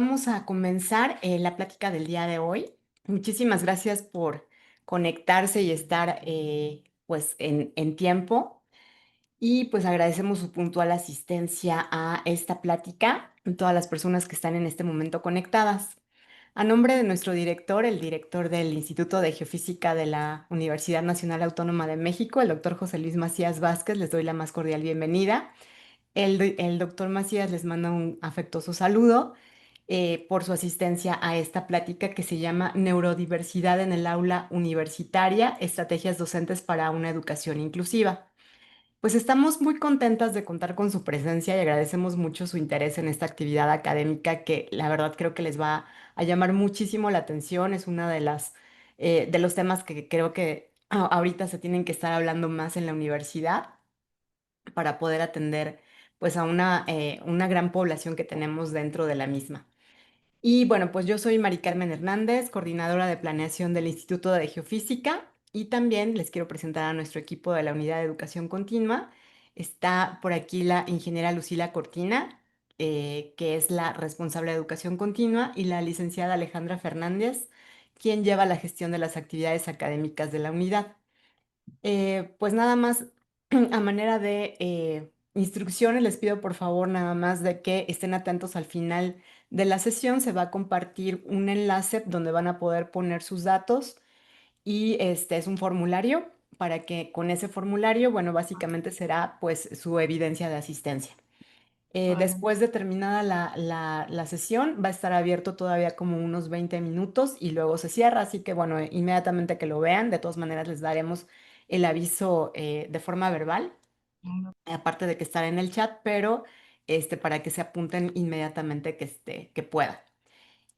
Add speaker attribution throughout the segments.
Speaker 1: Vamos a comenzar la plática del día de hoy. Muchísimas gracias por conectarse y estar pues en tiempo y pues agradecemos su puntual asistencia a esta plática, a todas las personas que están en este momento conectadas. A nombre de nuestro director, el director del Instituto de Geofísica de la Universidad Nacional Autónoma de México, el doctor José Luis Macías Vázquez, les doy la más cordial bienvenida. El doctor Macías les manda un afectuoso saludo por su asistencia a esta plática que se llama Neurodiversidad en el aula universitaria, estrategias docentes para una educación inclusiva. Pues estamos muy contentas de contar con su presencia y agradecemos mucho su interés en esta actividad académica que la verdad creo que les va a llamar muchísimo la atención. Es una de de los temas que creo que ahorita se tienen que estar hablando más en la universidad para poder atender pues a una gran población que tenemos dentro de la misma. Y bueno, pues yo soy Mari Carmen Hernández, coordinadora de planeación del Instituto de Geofísica, y también les quiero presentar a nuestro equipo de la Unidad de Educación Continua. Está por aquí la ingeniera Lucila Cortina, que es la responsable de Educación Continua, y la licenciada Alejandra Fernández, quien lleva la gestión de las actividades académicas de la unidad. Pues nada más, a manera de instrucciones, les pido por favor nada más de que estén atentos al final de la sesión. Se va a compartir un enlace donde van a poder poner sus datos y este es un formulario para que con ese formulario, bueno, básicamente será pues su evidencia de asistencia.
Speaker 2: Vale,
Speaker 1: Después de terminada la sesión, va a estar abierto todavía como unos 20 minutos y luego se cierra, así que bueno, inmediatamente que lo vean, de todas maneras les daremos el aviso de forma verbal, aparte de que estará en el chat, pero para que se apunten inmediatamente que puedan.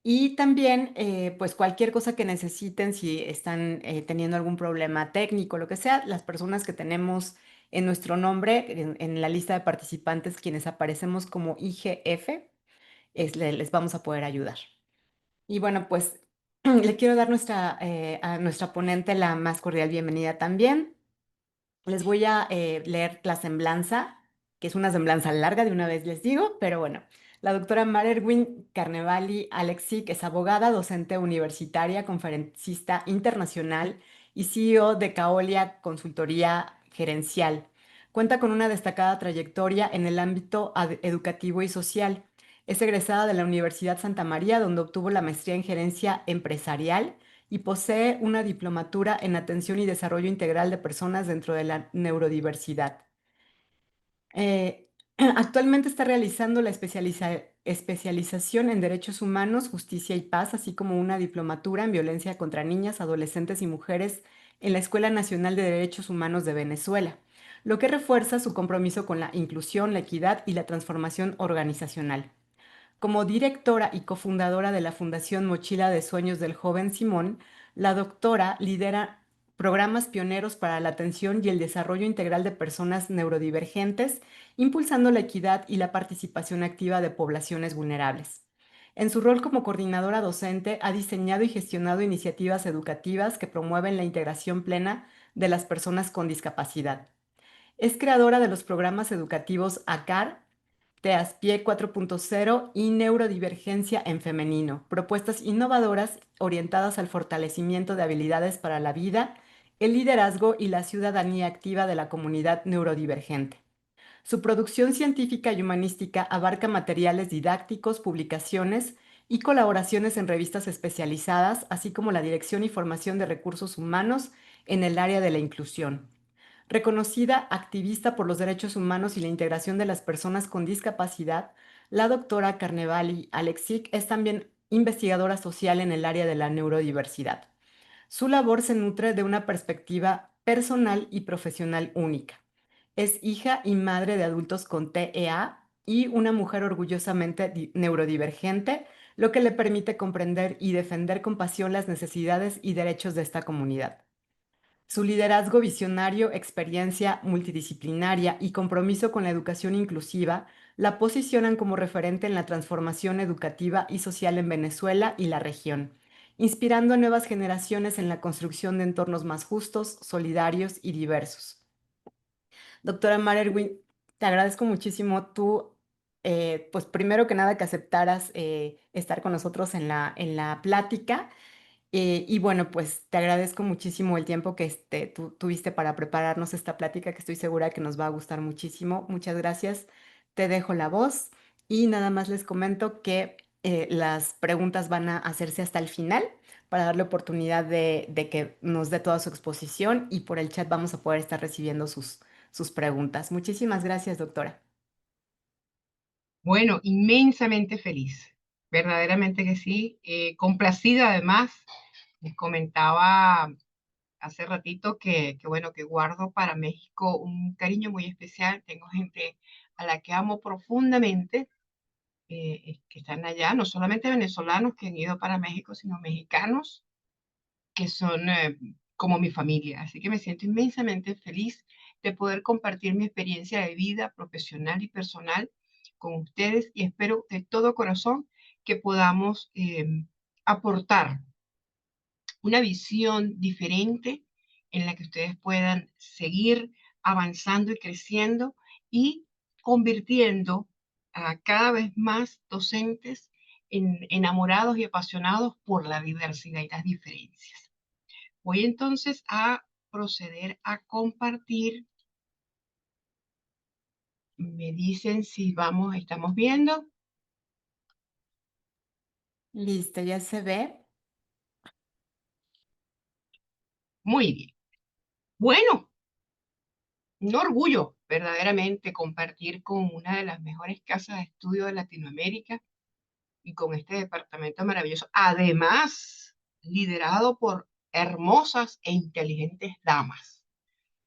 Speaker 1: Y también, pues cualquier cosa que necesiten, si están teniendo algún problema técnico, lo que sea, las personas que tenemos en nuestro nombre, en la lista de participantes, quienes aparecemos como IGF, les vamos a poder ayudar. Y bueno, pues le quiero dar a nuestra ponente la más cordial bienvenida también. Les voy a leer la semblanza, que es una semblanza larga, de una vez les digo, pero bueno. La doctora Marerwin Carnevali Alexic es abogada, docente universitaria, conferencista internacional y CEO de Caolia Consultoría Gerencial. Cuenta con una destacada trayectoria en el ámbito educativo y social. Es egresada de la Universidad Santa María, donde obtuvo la maestría en gerencia empresarial y posee una diplomatura en atención y desarrollo integral de personas dentro de la neurodiversidad. Eh, Actualmente está realizando la especialización en derechos humanos, justicia y paz, así como una diplomatura en violencia contra niñas, adolescentes y mujeres en la Escuela Nacional de Derechos Humanos de Venezuela, lo que refuerza su compromiso con la inclusión, la equidad y la transformación organizacional. Como directora y cofundadora de la Fundación Mochila de Sueños del Joven Simón, la doctora lidera programas pioneros para la atención y el desarrollo integral de personas neurodivergentes, impulsando la equidad y la participación activa de poblaciones vulnerables. En su rol como coordinadora docente, ha diseñado y gestionado iniciativas educativas que promueven la integración plena de las personas con discapacidad. Es creadora de los programas educativos ACAR, TEASPIE 4.0 y Neurodivergencia en Femenino, propuestas innovadoras orientadas al fortalecimiento de habilidades para la vida, el liderazgo y la ciudadanía activa de la comunidad neurodivergente. Su producción científica y humanística abarca materiales didácticos, publicaciones y colaboraciones en revistas especializadas, así como la dirección y formación de recursos humanos en el área de la inclusión. Reconocida activista por los derechos humanos y la integración de las personas con discapacidad, la doctora Carnevali Alexic es también investigadora social en el área de la neurodiversidad. Su labor se nutre de una perspectiva personal y profesional única. Es hija y madre de adultos con TEA y una mujer orgullosamente neurodivergente, lo que le permite comprender y defender con pasión las necesidades y derechos de esta comunidad. Su liderazgo visionario, experiencia multidisciplinaria y compromiso con la educación inclusiva la posicionan como referente en la transformación educativa y social en Venezuela y la región, inspirando a nuevas generaciones en la construcción de entornos más justos, solidarios y diversos. Doctora Marerwin, te agradezco muchísimo tu pues primero que nada que aceptaras estar con nosotros en la plática. Y bueno, pues te agradezco muchísimo el tiempo que tú tuviste para prepararnos esta plática, que estoy segura que nos va a gustar muchísimo. Muchas gracias. Te dejo la voz y nada más les comento que las preguntas van a hacerse hasta el final para darle oportunidad de que nos dé toda su exposición y por el chat vamos a poder estar recibiendo sus preguntas. Muchísimas gracias, doctora.
Speaker 2: Bueno, inmensamente feliz, verdaderamente que sí, complacida además. Les comentaba hace ratito bueno, que guardo para México un cariño muy especial. Tengo gente a la que amo profundamente, que están allá, no solamente venezolanos que han ido para México, sino mexicanos que son como mi familia. Así que me siento inmensamente feliz de poder compartir mi experiencia de vida profesional y personal con ustedes y espero de todo corazón que podamos aportar una visión diferente en la que ustedes puedan seguir avanzando y creciendo y convirtiendo a cada vez más docentes enamorados y apasionados por la diversidad y las diferencias. Voy entonces a proceder a compartir. Me dicen si vamos, estamos viendo.
Speaker 1: Listo, ya se ve.
Speaker 2: Muy bien. Bueno, un orgullo verdaderamente compartir con una de las mejores casas de estudio de Latinoamérica y con este departamento maravilloso. Además, liderado por hermosas e inteligentes damas,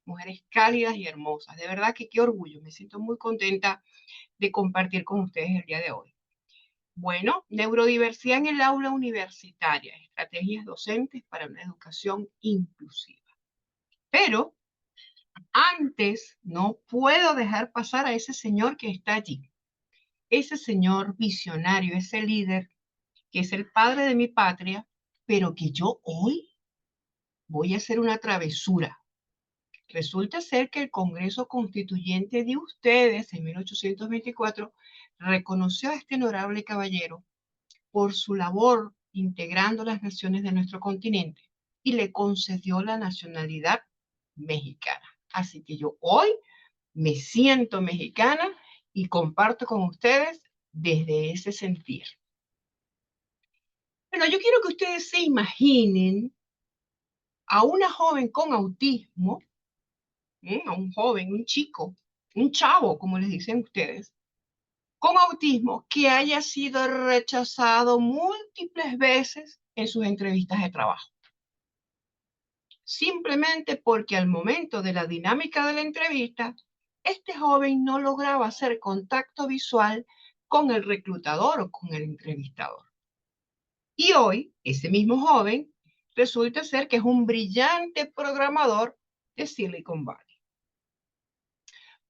Speaker 2: mujeres cálidas y hermosas. De verdad que qué orgullo. Me siento muy contenta de compartir con ustedes el día de hoy. Bueno, neurodiversidad en el aula universitaria, estrategias docentes para una educación inclusiva. Pero antes no puedo dejar pasar a ese señor que está allí, ese señor visionario, ese líder que es el padre de mi patria, pero que yo hoy voy a hacer una travesura. Resulta ser que el Congreso Constituyente de ustedes en 1824 reconoció a este honorable caballero por su labor integrando las naciones de nuestro continente y le concedió la nacionalidad mexicana. Así que yo hoy me siento mexicana y comparto con ustedes desde ese sentir. Pero yo quiero que ustedes se imaginen a una joven con autismo, a un joven, un chico, un chavo, como les dicen ustedes, con autismo que haya sido rechazado múltiples veces en sus entrevistas de trabajo. Simplemente porque al momento de la dinámica de la entrevista, este joven no lograba hacer contacto visual con el reclutador o con el entrevistador. Y hoy, ese mismo joven resulta ser que es un brillante programador de Silicon Valley.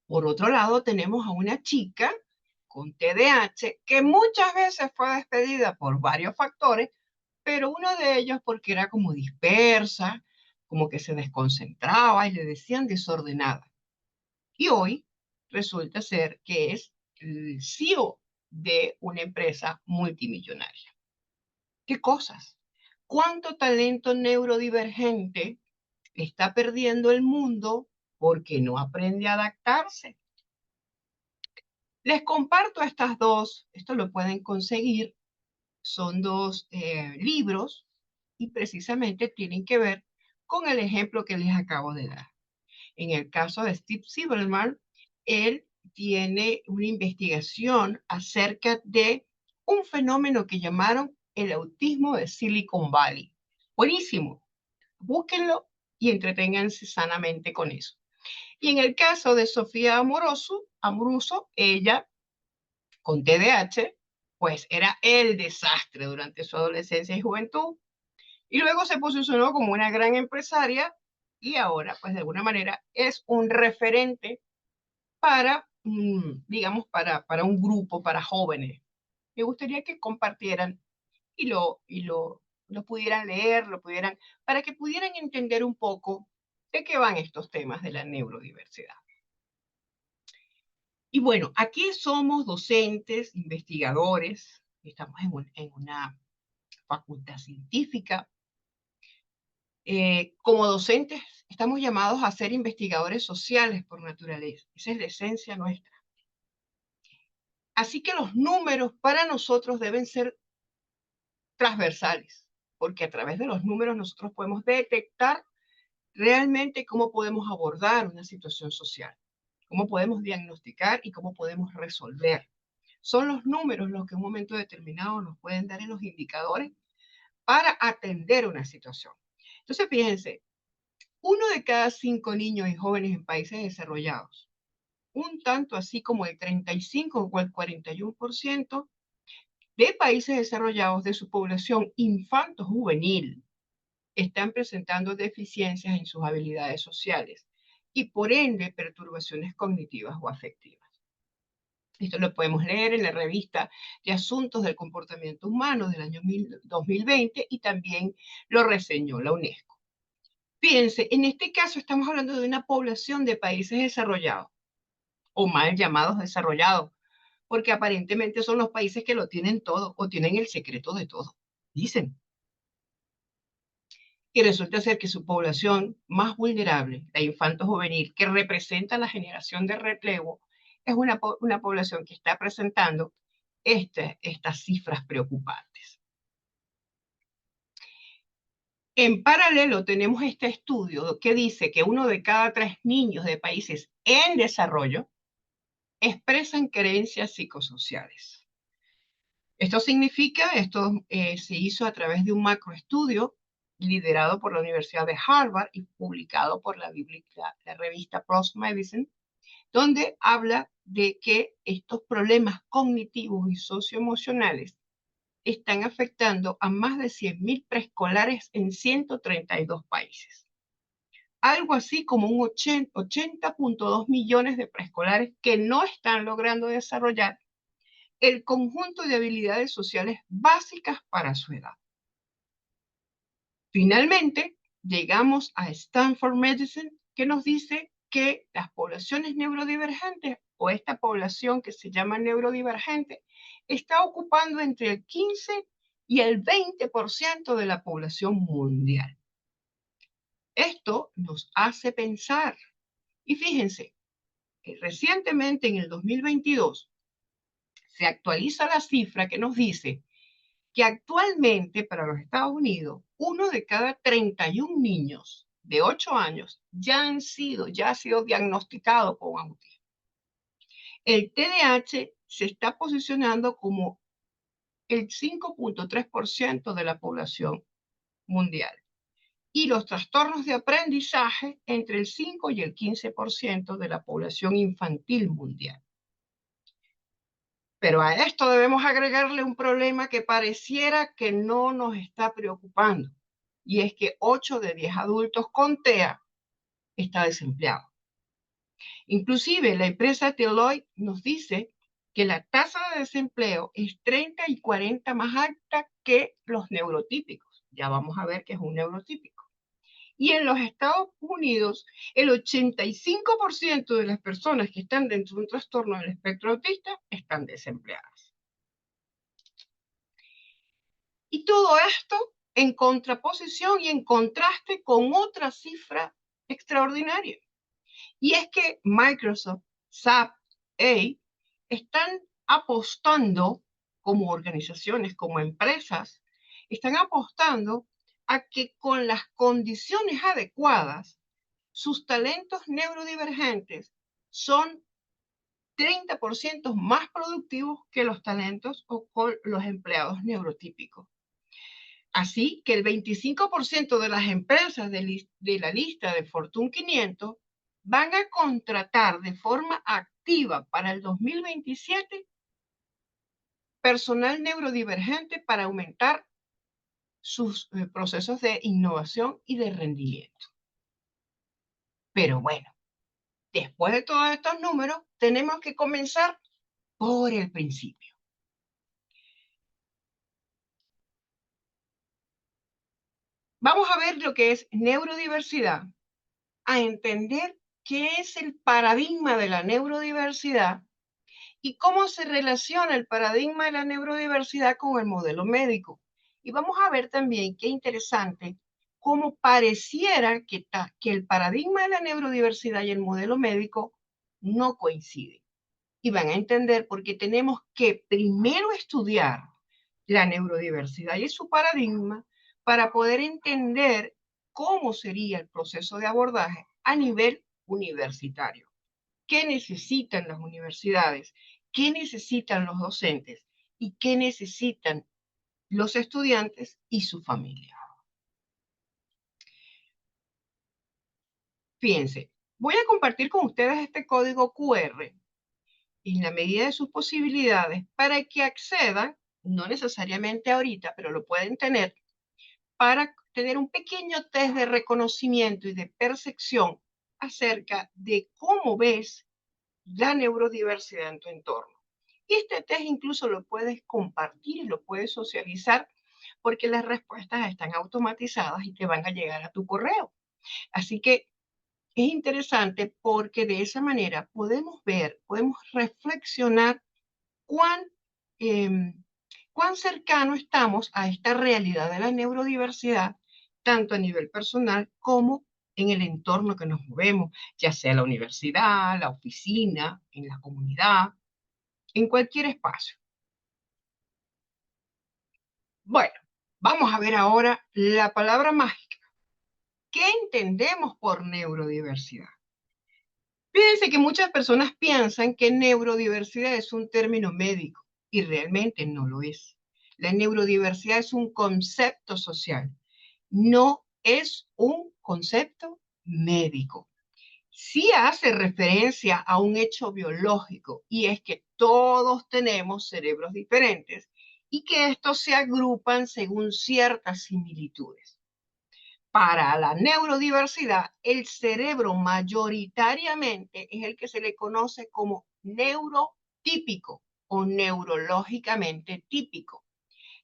Speaker 2: Por otro lado, tenemos a una chica con TDAH que muchas veces fue despedida por varios factores, pero uno de ellos porque era como dispersa, como que se desconcentraba y le decían desordenada. Y hoy resulta ser que es el CEO de una empresa multimillonaria. ¿Qué cosas? ¿Cuánto talento neurodivergente está perdiendo el mundo porque no aprende a adaptarse? Les comparto estas dos, esto lo pueden conseguir, son dos libros y precisamente tienen que ver con el ejemplo que les acabo de dar. En el caso de Steve Silverman, él tiene una investigación acerca de un fenómeno que llamaron el autismo de Silicon Valley. Buenísimo, búsquenlo y entreténganse sanamente con eso. Y en el caso de Sofía Amoruso, ella con TDAH, pues era el desastre durante su adolescencia y juventud. Y luego se posicionó como una gran empresaria y ahora, pues de alguna manera, es un referente para, digamos, para un grupo, para jóvenes. Me gustaría que compartieran lo pudieran leer, para que pudieran entender un poco de qué van estos temas de la neurodiversidad. Y bueno, aquí somos docentes, investigadores, estamos en una facultad científica. Como docentes estamos llamados a ser investigadores sociales por naturaleza. Esa es la esencia nuestra. Así que los números para nosotros deben ser transversales, porque a través de los números nosotros podemos detectar realmente cómo podemos abordar una situación social, cómo podemos diagnosticar y cómo podemos resolver. Son los números los que en un momento determinado nos pueden dar en los indicadores para atender una situación. Entonces, fíjense, 1 de cada 5 niños y jóvenes en países desarrollados, un tanto así como el 35 o el 41% de países desarrollados de su población infanto-juvenil están presentando deficiencias en sus habilidades sociales y por ende perturbaciones cognitivas o afectivas. Esto lo podemos leer en la revista de Asuntos del Comportamiento Humano del año 2020 y también lo reseñó la UNESCO. Fíjense, en este caso estamos hablando de una población de países desarrollados o mal llamados desarrollados, porque aparentemente son los países que lo tienen todo o tienen el secreto de todo, dicen. Y resulta ser que su población más vulnerable, la infanto-juvenil, que representa la generación de relevo, es una población que está presentando estas cifras preocupantes. En paralelo tenemos este estudio que dice que 1 de cada 3 niños de países en desarrollo expresan creencias psicosociales. Esto se hizo a través de un macroestudio liderado por la Universidad de Harvard y publicado por la revista PLOS Medicine, donde habla de que estos problemas cognitivos y socioemocionales están afectando a más de 100.000 preescolares en 132 países. Algo así como un 80.2 millones de preescolares que no están logrando desarrollar el conjunto de habilidades sociales básicas para su edad. Finalmente, llegamos a Stanford Medicine, que nos dice que las poblaciones neurodivergentes o esta población que se llama neurodivergente está ocupando entre el 15 y el 20% de la población mundial. Esto nos hace pensar, y fíjense, que recientemente en el 2022 se actualiza la cifra que nos dice que actualmente para los Estados Unidos, 1 de cada 31 niños de 8 años ya ha sido diagnosticado con autismo. El TDAH se está posicionando como el 5.3% de la población mundial y los trastornos de aprendizaje entre el 5 y el 15% de la población infantil mundial. Pero a esto debemos agregarle un problema que pareciera que no nos está preocupando, y es que 8 de 10 adultos con TEA está desempleado. Inclusive la empresa Deloitte nos dice que la tasa de desempleo es 30 y 40 más alta que los neurotípicos. Ya vamos a ver qué es un neurotípico. Y en los Estados Unidos, el 85% de las personas que están dentro de un trastorno del espectro autista están desempleadas. Y todo esto en contraposición y en contraste con otra cifra extraordinaria. Y es que Microsoft, SAP, están apostando como organizaciones, como empresas, están apostando a que con las condiciones adecuadas, sus talentos neurodivergentes son 30% más productivos que los talentos o con los empleados neurotípicos. Así que el 25% de las empresas de la lista de Fortune 500 van a contratar de forma activa para el 2027 personal neurodivergente para aumentar sus procesos de innovación y de rendimiento. Pero bueno, después de todos estos números, tenemos que comenzar por el principio. Vamos a ver lo que es neurodiversidad, a entender qué es el paradigma de la neurodiversidad y cómo se relaciona el paradigma de la neurodiversidad con el modelo médico. Y vamos a ver también qué interesante cómo pareciera que el paradigma de la neurodiversidad y el modelo médico no coinciden. Y van a entender por qué tenemos que primero estudiar la neurodiversidad y su paradigma para poder entender cómo sería el proceso de abordaje a nivel universitario. ¿Qué necesitan las universidades? ¿Qué necesitan los docentes? ¿Y qué necesitan los estudiantes y su familia? Fíjense, voy a compartir con ustedes este código QR en la medida de sus posibilidades para que accedan, no necesariamente ahorita, pero lo pueden tener, para tener un pequeño test de reconocimiento y de percepción acerca de cómo ves la neurodiversidad en tu entorno. Y este test incluso lo puedes compartir y lo puedes socializar porque las respuestas están automatizadas y te van a llegar a tu correo. Así que es interesante porque de esa manera podemos ver, podemos reflexionar cuán, em, cuán cercano estamos a esta realidad de la neurodiversidad, tanto a nivel personal como en el entorno que nos movemos, ya sea la universidad, la oficina, en la comunidad, en cualquier espacio. Bueno, vamos a ver ahora la palabra mágica. ¿Qué entendemos por neurodiversidad? Fíjense que muchas personas piensan que neurodiversidad es un término médico y realmente no lo es. La neurodiversidad es un concepto social, no es un concepto médico. Sí hace referencia a un hecho biológico y es que todos tenemos cerebros diferentes y que estos se agrupan según ciertas similitudes. Para la neurodiversidad, el cerebro mayoritariamente es el que se le conoce como neurotípico o neurológicamente típico.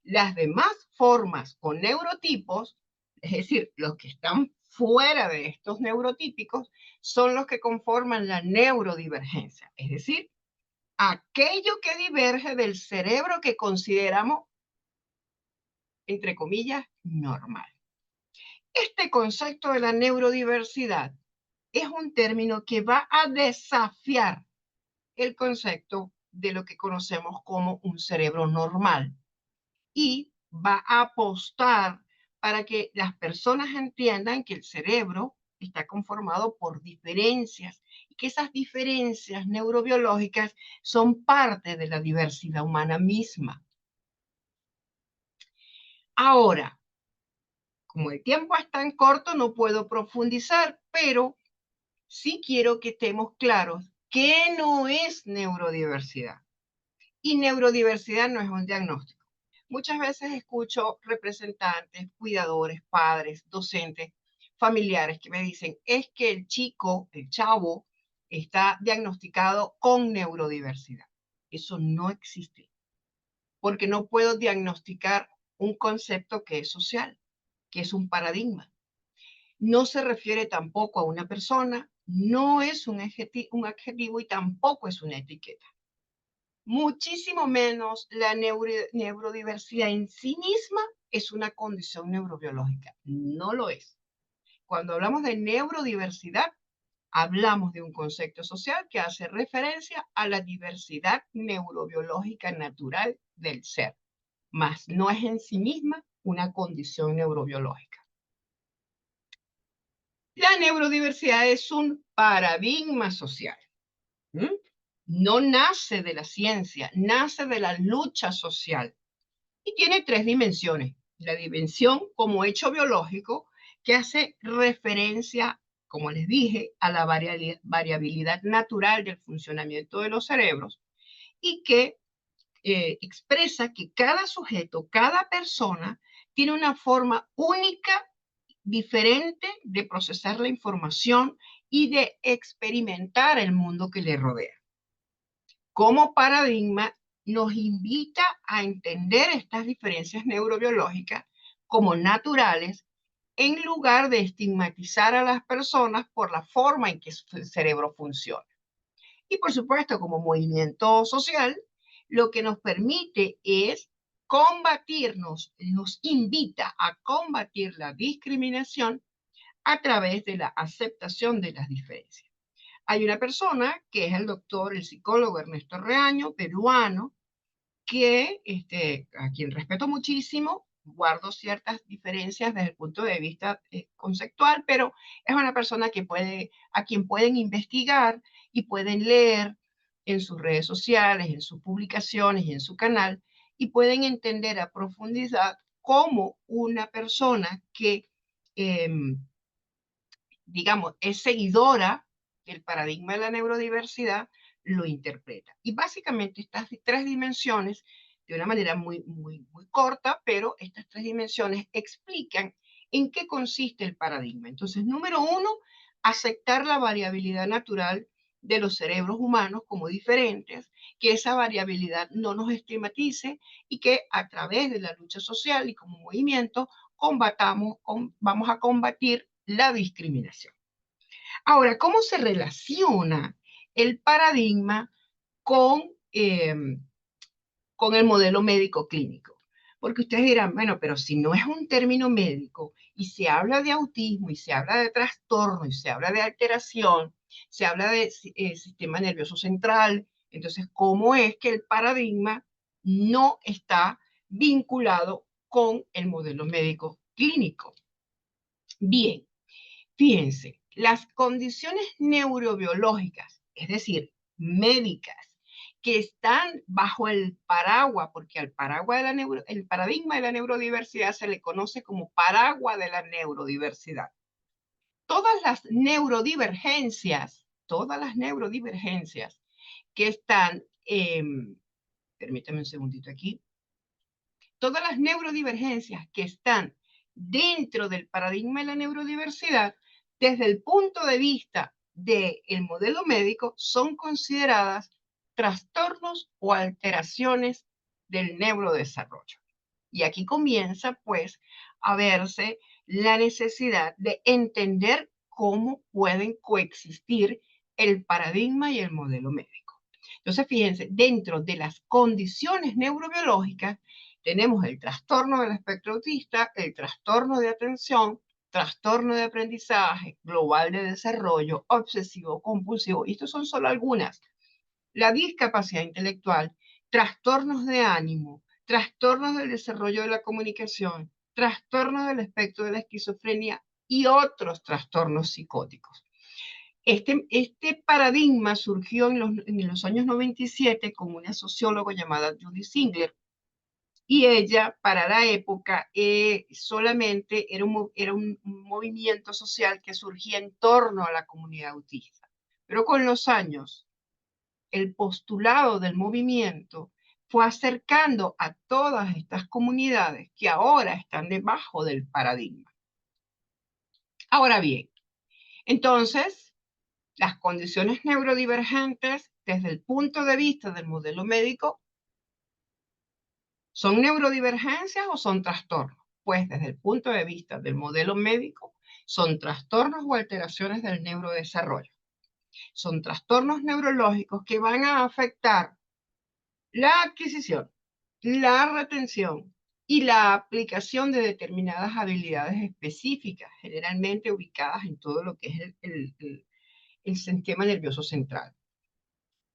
Speaker 2: Las demás formas o neurotipos, es decir, los que están fuera de estos neurotípicos, son los que conforman la neurodivergencia, es decir, aquello que diverge del cerebro que consideramos, entre comillas, normal. Este concepto de la neurodiversidad es un término que va a desafiar el concepto de lo que conocemos como un cerebro normal y va a apostar para que las personas entiendan que el cerebro está conformado por diferencias y que esas diferencias neurobiológicas son parte de la diversidad humana misma. Ahora, como el tiempo es tan corto, no puedo profundizar, pero sí quiero que estemos claros qué no es neurodiversidad. Y neurodiversidad no es un diagnóstico. Muchas veces escucho representantes, cuidadores, padres, docentes, familiares que me dicen, es que el chico, el chavo, está diagnosticado con neurodiversidad. Eso no existe, porque no puedo diagnosticar un concepto que es social, que es un paradigma. No se refiere tampoco a una persona, no es un adjetivo y tampoco es una etiqueta. Muchísimo menos la neurodiversidad en sí misma es una condición neurobiológica. No lo es. Cuando hablamos de neurodiversidad, hablamos de un concepto social que hace referencia a la diversidad neurobiológica natural del ser, mas no es en sí misma una condición neurobiológica. La neurodiversidad es un paradigma social. ¿Mm? No nace de la ciencia, nace de la lucha social y tiene tres dimensiones. La dimensión como hecho biológico que hace referencia, como les dije, a la variabilidad natural del funcionamiento de los cerebros y que expresa que cada sujeto, cada persona tiene una forma única, diferente de procesar la información y de experimentar el mundo que le rodea. Como paradigma, nos invita a entender estas diferencias neurobiológicas como naturales en lugar de estigmatizar a las personas por la forma en que su cerebro funciona. Y por supuesto, como movimiento social, lo que nos permite es combatirnos, nos invita a combatir la discriminación a través de la aceptación de las diferencias. Hay una persona que es el doctor, el psicólogo Ernesto Reaño, peruano, que a quien respeto muchísimo, guardo ciertas diferencias desde el punto de vista conceptual, pero es una persona que a quien pueden investigar y pueden leer en sus redes sociales, en sus publicaciones y en su canal, y pueden entender a profundidad cómo una persona que em, digamos, es seguidora del paradigma de la neurodiversidad, lo interpreta. Y básicamente estas tres dimensiones, de una manera muy corta, pero estas tres dimensiones explican en qué consiste el paradigma. Entonces, número uno, aceptar la variabilidad natural de los cerebros humanos como diferentes, que esa variabilidad no nos estigmatice y que a través de la lucha social y como movimiento vamos a combatir la discriminación. Ahora, ¿cómo se relaciona el paradigma con, eh, con el modelo médico clínico? Porque ustedes dirán, bueno, pero si no es un término médico y se habla de autismo y se habla de trastorno y se habla de alteración, se habla de sistema nervioso central, entonces, ¿cómo es que el paradigma no está vinculado con el modelo médico clínico? Bien, fíjense, las condiciones neurobiológicas, es decir, médicas, que están bajo el paraguas, porque al paraguas el paradigma de la neurodiversidad se le conoce como paraguas de la neurodiversidad. Todas las neurodivergencias que están, permítame un segundito aquí, todas las neurodivergencias que están dentro del paradigma de la neurodiversidad, desde el punto de vista del modelo médico, son consideradas trastornos o alteraciones del neurodesarrollo. Y aquí comienza, pues, a verse la necesidad de entender cómo pueden coexistir el paradigma y el modelo médico. Entonces, fíjense, dentro de las condiciones neurobiológicas tenemos el trastorno del espectro autista, el trastorno de atención, trastorno de aprendizaje, global de desarrollo, obsesivo compulsivo. Y estos son solo algunas. La discapacidad intelectual, trastornos de ánimo, trastornos del desarrollo de la comunicación, trastornos del espectro de la esquizofrenia y otros trastornos psicóticos. Este paradigma surgió en los años 97 con una socióloga llamada Judy Singler, y ella, para la época, solamente era un movimiento social que surgía en torno a la comunidad autista. Pero con los años, el postulado del movimiento fue acercando a todas estas comunidades que ahora están debajo del paradigma. Ahora bien, entonces, las condiciones neurodivergentes, desde el punto de vista del modelo médico, ¿son neurodivergencias o son trastornos? Pues desde el punto de vista del modelo médico, son trastornos o alteraciones del neurodesarrollo. Son trastornos neurológicos que van a afectar la adquisición, la retención y la aplicación de determinadas habilidades específicas, generalmente ubicadas en todo lo que es el sistema nervioso central.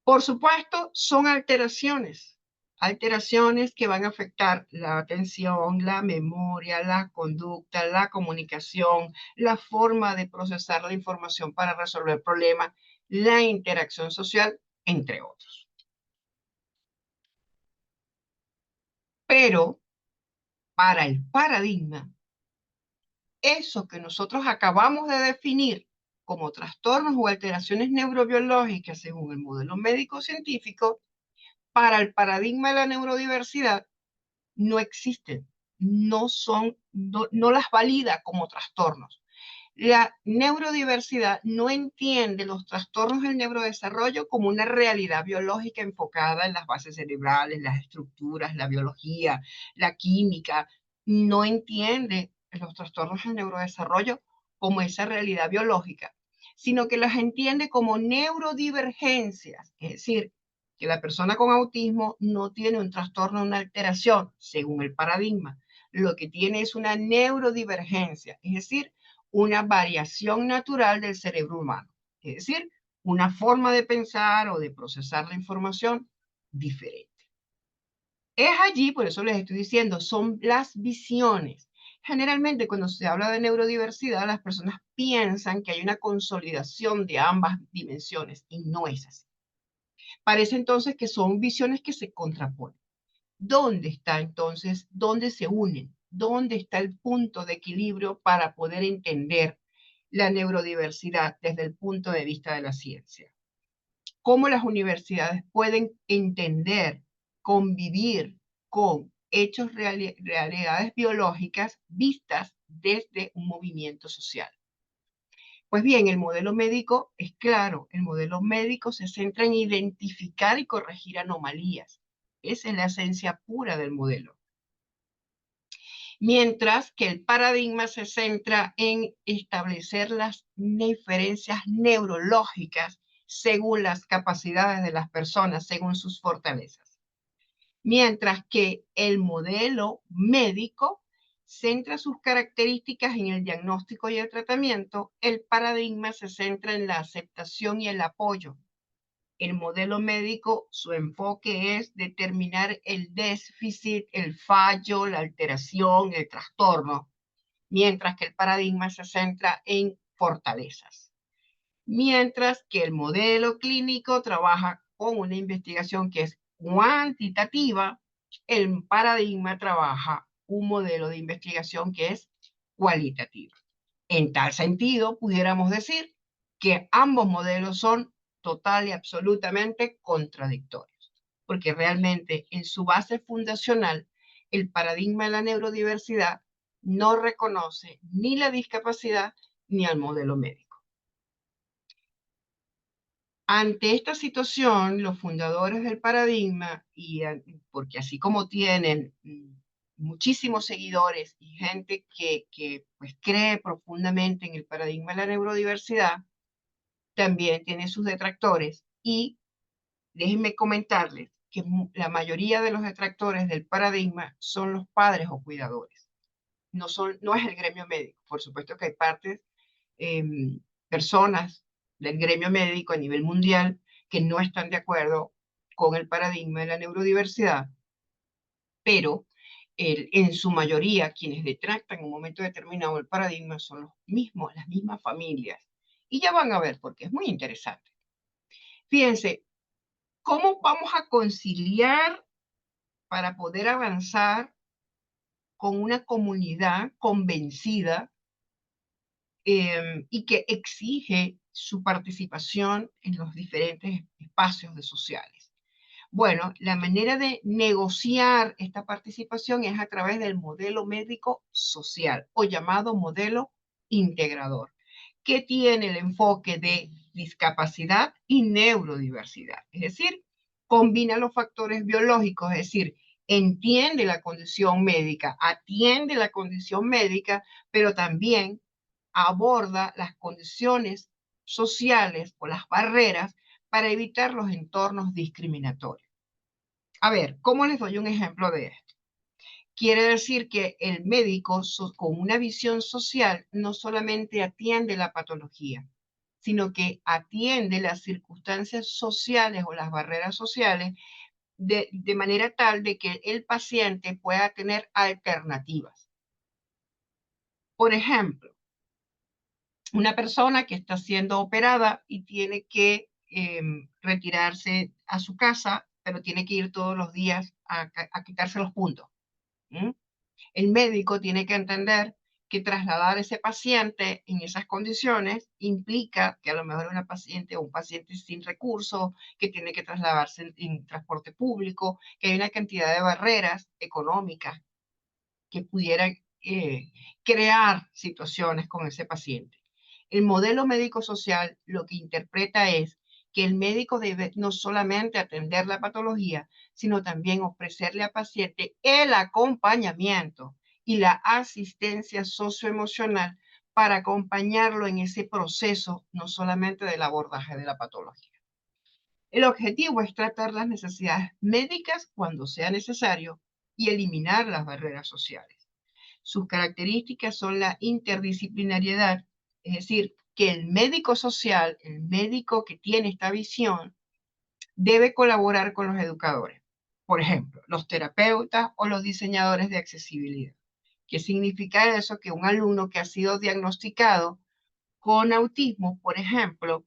Speaker 2: Por supuesto, son alteraciones que van a afectar la atención, la memoria, la conducta, la comunicación, la forma de procesar la información para resolver problemas, la interacción social, entre otros. Pero para el paradigma, eso que nosotros acabamos de definir como trastornos o alteraciones neurobiológicas según el modelo médico científico, para el paradigma de la neurodiversidad no existen, no las valida como trastornos. La neurodiversidad no entiende los trastornos del neurodesarrollo como una realidad biológica enfocada en las bases cerebrales, las estructuras, la biología, la química. No entiende los trastornos del neurodesarrollo como esa realidad biológica, sino que las entiende como neurodivergencias, es decir, que la persona con autismo no tiene un trastorno, una alteración, según el paradigma. Lo que tiene es una neurodivergencia, es decir, una variación natural del cerebro humano, es decir, una forma de pensar o de procesar la información diferente. Es allí, por eso les estoy diciendo, son las visiones. Generalmente cuando se habla de neurodiversidad, las personas piensan que hay una consolidación de ambas dimensiones y no es así. Parece entonces que son visiones que se contraponen. ¿Dónde está entonces? ¿Dónde se unen? ¿Dónde está el punto de equilibrio para poder entender la neurodiversidad desde el punto de vista de la ciencia? ¿Cómo las universidades pueden entender, convivir con hechos, realidades biológicas vistas desde un movimiento social? Pues bien, el modelo médico es claro, el modelo médico se centra en identificar y corregir anomalías. Esa es la esencia pura del modelo. Mientras que el paradigma se centra en establecer las diferencias neurológicas según las capacidades de las personas, según sus fortalezas. Mientras que el modelo médico centra sus características en el diagnóstico y el tratamiento, el paradigma se centra en la aceptación y el apoyo. El modelo médico, su enfoque es determinar el déficit, el fallo, la alteración, el trastorno, mientras que el paradigma se centra en fortalezas. Mientras que el modelo clínico trabaja con una investigación que es cuantitativa, el paradigma trabaja un modelo de investigación que es cualitativa. En tal sentido, pudiéramos decir que ambos modelos son total y absolutamente contradictorios, porque realmente en su base fundacional, el paradigma de la neurodiversidad no reconoce ni la discapacidad ni al modelo médico. Ante esta situación, los fundadores del paradigma, porque así como tienen muchísimos seguidores y gente que pues, cree profundamente en el paradigma de la neurodiversidad, también tiene sus detractores. Y déjenme comentarles que la mayoría de los detractores del paradigma son los padres o cuidadores. No es el gremio médico. Por supuesto que hay partes, personas del gremio médico a nivel mundial que no están de acuerdo con el paradigma de la neurodiversidad, pero en su mayoría quienes detractan en un momento determinado el paradigma son las mismas familias. Y ya van a ver porque es muy interesante. Fíjense, ¿cómo vamos a conciliar para poder avanzar con una comunidad convencida y que exige su participación en los diferentes espacios sociales? Bueno, la manera de negociar esta participación es a través del modelo médico social o llamado modelo integrador, que tiene el enfoque de discapacidad y neurodiversidad. Es decir, combina los factores biológicos, es decir, entiende la condición médica, atiende la condición médica, pero también aborda las condiciones sociales o las barreras para evitar los entornos discriminatorios. A ver, ¿cómo les doy un ejemplo de esto? Quiere decir que el médico con una visión social no solamente atiende la patología, sino que atiende las circunstancias sociales o las barreras sociales de manera tal de que el paciente pueda tener alternativas. Por ejemplo, una persona que está siendo operada y tiene que retirarse a su casa, pero tiene que ir todos los días a quitarse los puntos. ¿Mm? El médico tiene que entender que trasladar a ese paciente en esas condiciones implica que a lo mejor una paciente o un paciente sin recursos, que tiene que trasladarse en transporte público, que hay una cantidad de barreras económicas que pudieran crear situaciones con ese paciente. El modelo médico social lo que interpreta es que el médico debe no solamente atender la patología, sino también ofrecerle al paciente el acompañamiento y la asistencia socioemocional para acompañarlo en ese proceso, no solamente del abordaje de la patología. El objetivo es tratar las necesidades médicas cuando sea necesario y eliminar las barreras sociales. Sus características son la interdisciplinariedad, es decir, que el médico social, el médico que tiene esta visión, debe colaborar con los educadores, por ejemplo, los terapeutas o los diseñadores de accesibilidad. ¿Qué significa eso? Que un alumno que ha sido diagnosticado con autismo, por ejemplo,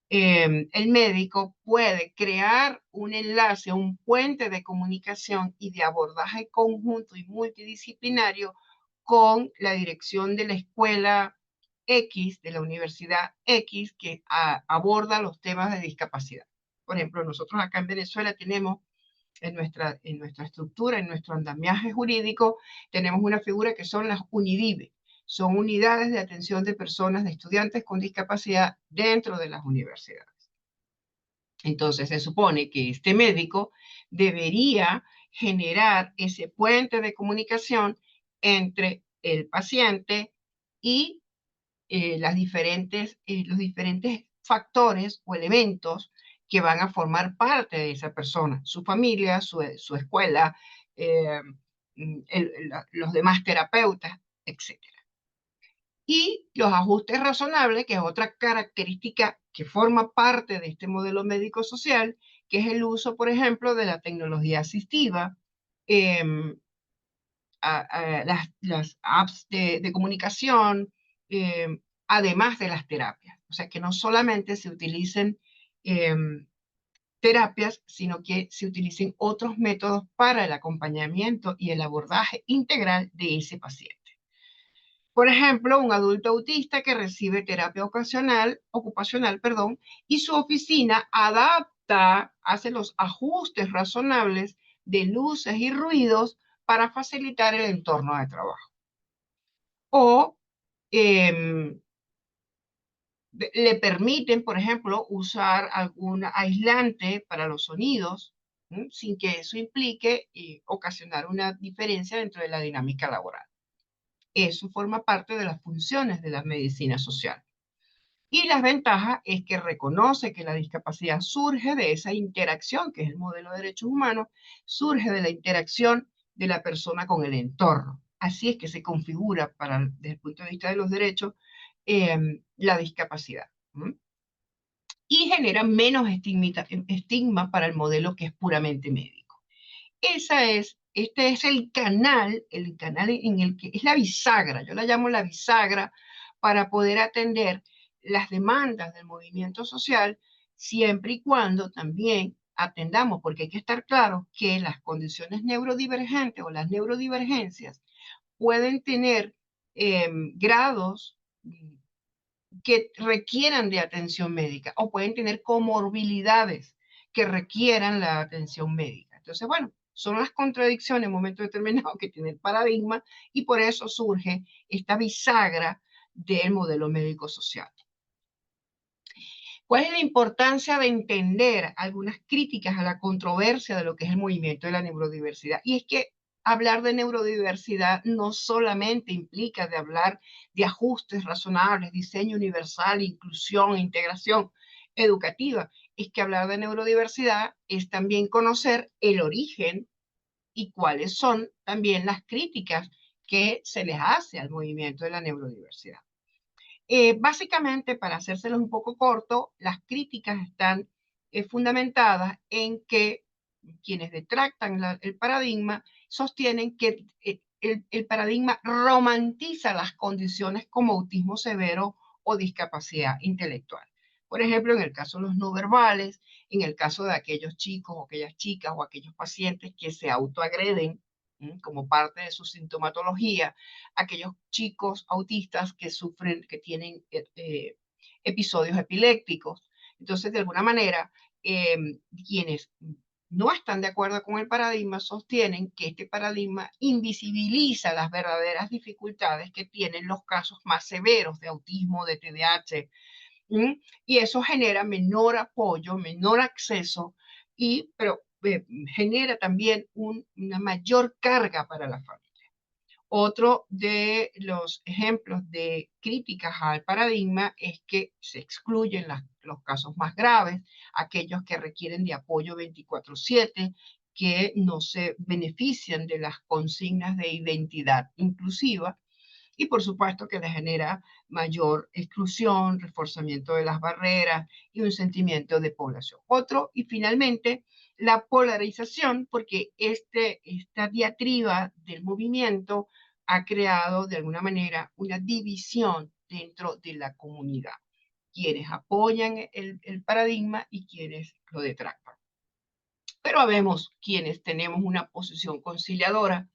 Speaker 2: el médico puede crear un enlace, un puente de comunicación y de abordaje conjunto y multidisciplinario con la dirección de la escuela X, de la universidad X, que aborda los temas de discapacidad. Por ejemplo, nosotros acá en Venezuela tenemos en nuestra estructura, en nuestro andamiaje jurídico, tenemos una figura que son las UNIDIBE. Son unidades de atención de personas, de estudiantes con discapacidad dentro de las universidades. Entonces, se supone que este médico debería generar ese puente de comunicación entre el paciente y los diferentes factores o elementos que van a formar parte de esa persona, su familia, su escuela, eh, los demás terapeutas, etc. Y los ajustes razonables, que es otra característica que forma parte de este modelo médico social, que es el uso, por ejemplo, de la tecnología asistiva, eh, las apps de comunicación, eh, además de las terapias. O sea, que no solamente se utilicen eh, terapias, sino que se utilicen otros métodos para el acompañamiento y el abordaje integral de ese paciente. Por ejemplo, un adulto autista que recibe terapia ocupacional, perdón, y su oficina hace los ajustes razonables de luces y ruidos para facilitar el entorno de trabajo. O eh, le permiten, por ejemplo, usar algún aislante para los sonidos, sin que eso implique ocasionar una diferencia dentro de la dinámica laboral. Eso forma parte de las funciones de la medicina social. Y la ventaja es que reconoce que la discapacidad surge de esa interacción, que es el modelo de derechos humanos, surge de la interacción de la persona con el entorno. Así es que se configura desde el punto de vista de los derechos la discapacidad. Y genera menos estigma para el modelo que es puramente médico. Este es el canal en el que es la bisagra, yo la llamo la bisagra, para poder atender las demandas del movimiento social, siempre y cuando también atendamos, porque hay que estar claro que las condiciones neurodivergentes o las neurodivergencias pueden tener grados que requieran de atención médica o pueden tener comorbilidades que requieran la atención médica. Entonces, bueno, son las contradicciones en un momento determinado que tiene el paradigma y por eso surge esta bisagra del modelo médico social. ¿Cuál es la importancia de entender algunas críticas a la controversia de lo que es el movimiento de la neurodiversidad? Y es que hablar de neurodiversidad no solamente implica de hablar de ajustes razonables, diseño universal, inclusión, integración educativa. Es que hablar de neurodiversidad es también conocer el origen y cuáles son también las críticas que se les hace al movimiento de la neurodiversidad. Básicamente, para hacérselos un poco corto, las críticas están fundamentadas en que quienes detractan el paradigma sostienen que el paradigma romantiza las condiciones como autismo severo o discapacidad intelectual. Por ejemplo, en el caso de los no verbales, en el caso de aquellos chicos o aquellas chicas o aquellos pacientes que se autoagreden como parte de su sintomatología, aquellos chicos autistas que sufren, que tienen episodios epilépticos. Entonces, de alguna manera, quienes no están de acuerdo con el paradigma sostienen que este paradigma invisibiliza las verdaderas dificultades que tienen los casos más severos de autismo, de TDAH, y eso genera menor apoyo, menor acceso, pero genera también una mayor carga para la familia. Otro de los ejemplos de críticas al paradigma es que se excluyen los casos más graves, aquellos que requieren de apoyo 24/7, que no se benefician de las consignas de identidad inclusiva y por supuesto que les genera mayor exclusión, reforzamiento de las barreras y un sentimiento de población. Otro, y finalmente, la polarización, porque esta diatriba del movimiento ha creado de alguna manera una división dentro de la comunidad. Quienes apoyan el paradigma y quienes lo detractan. Pero habemos quienes tenemos una posición conciliadora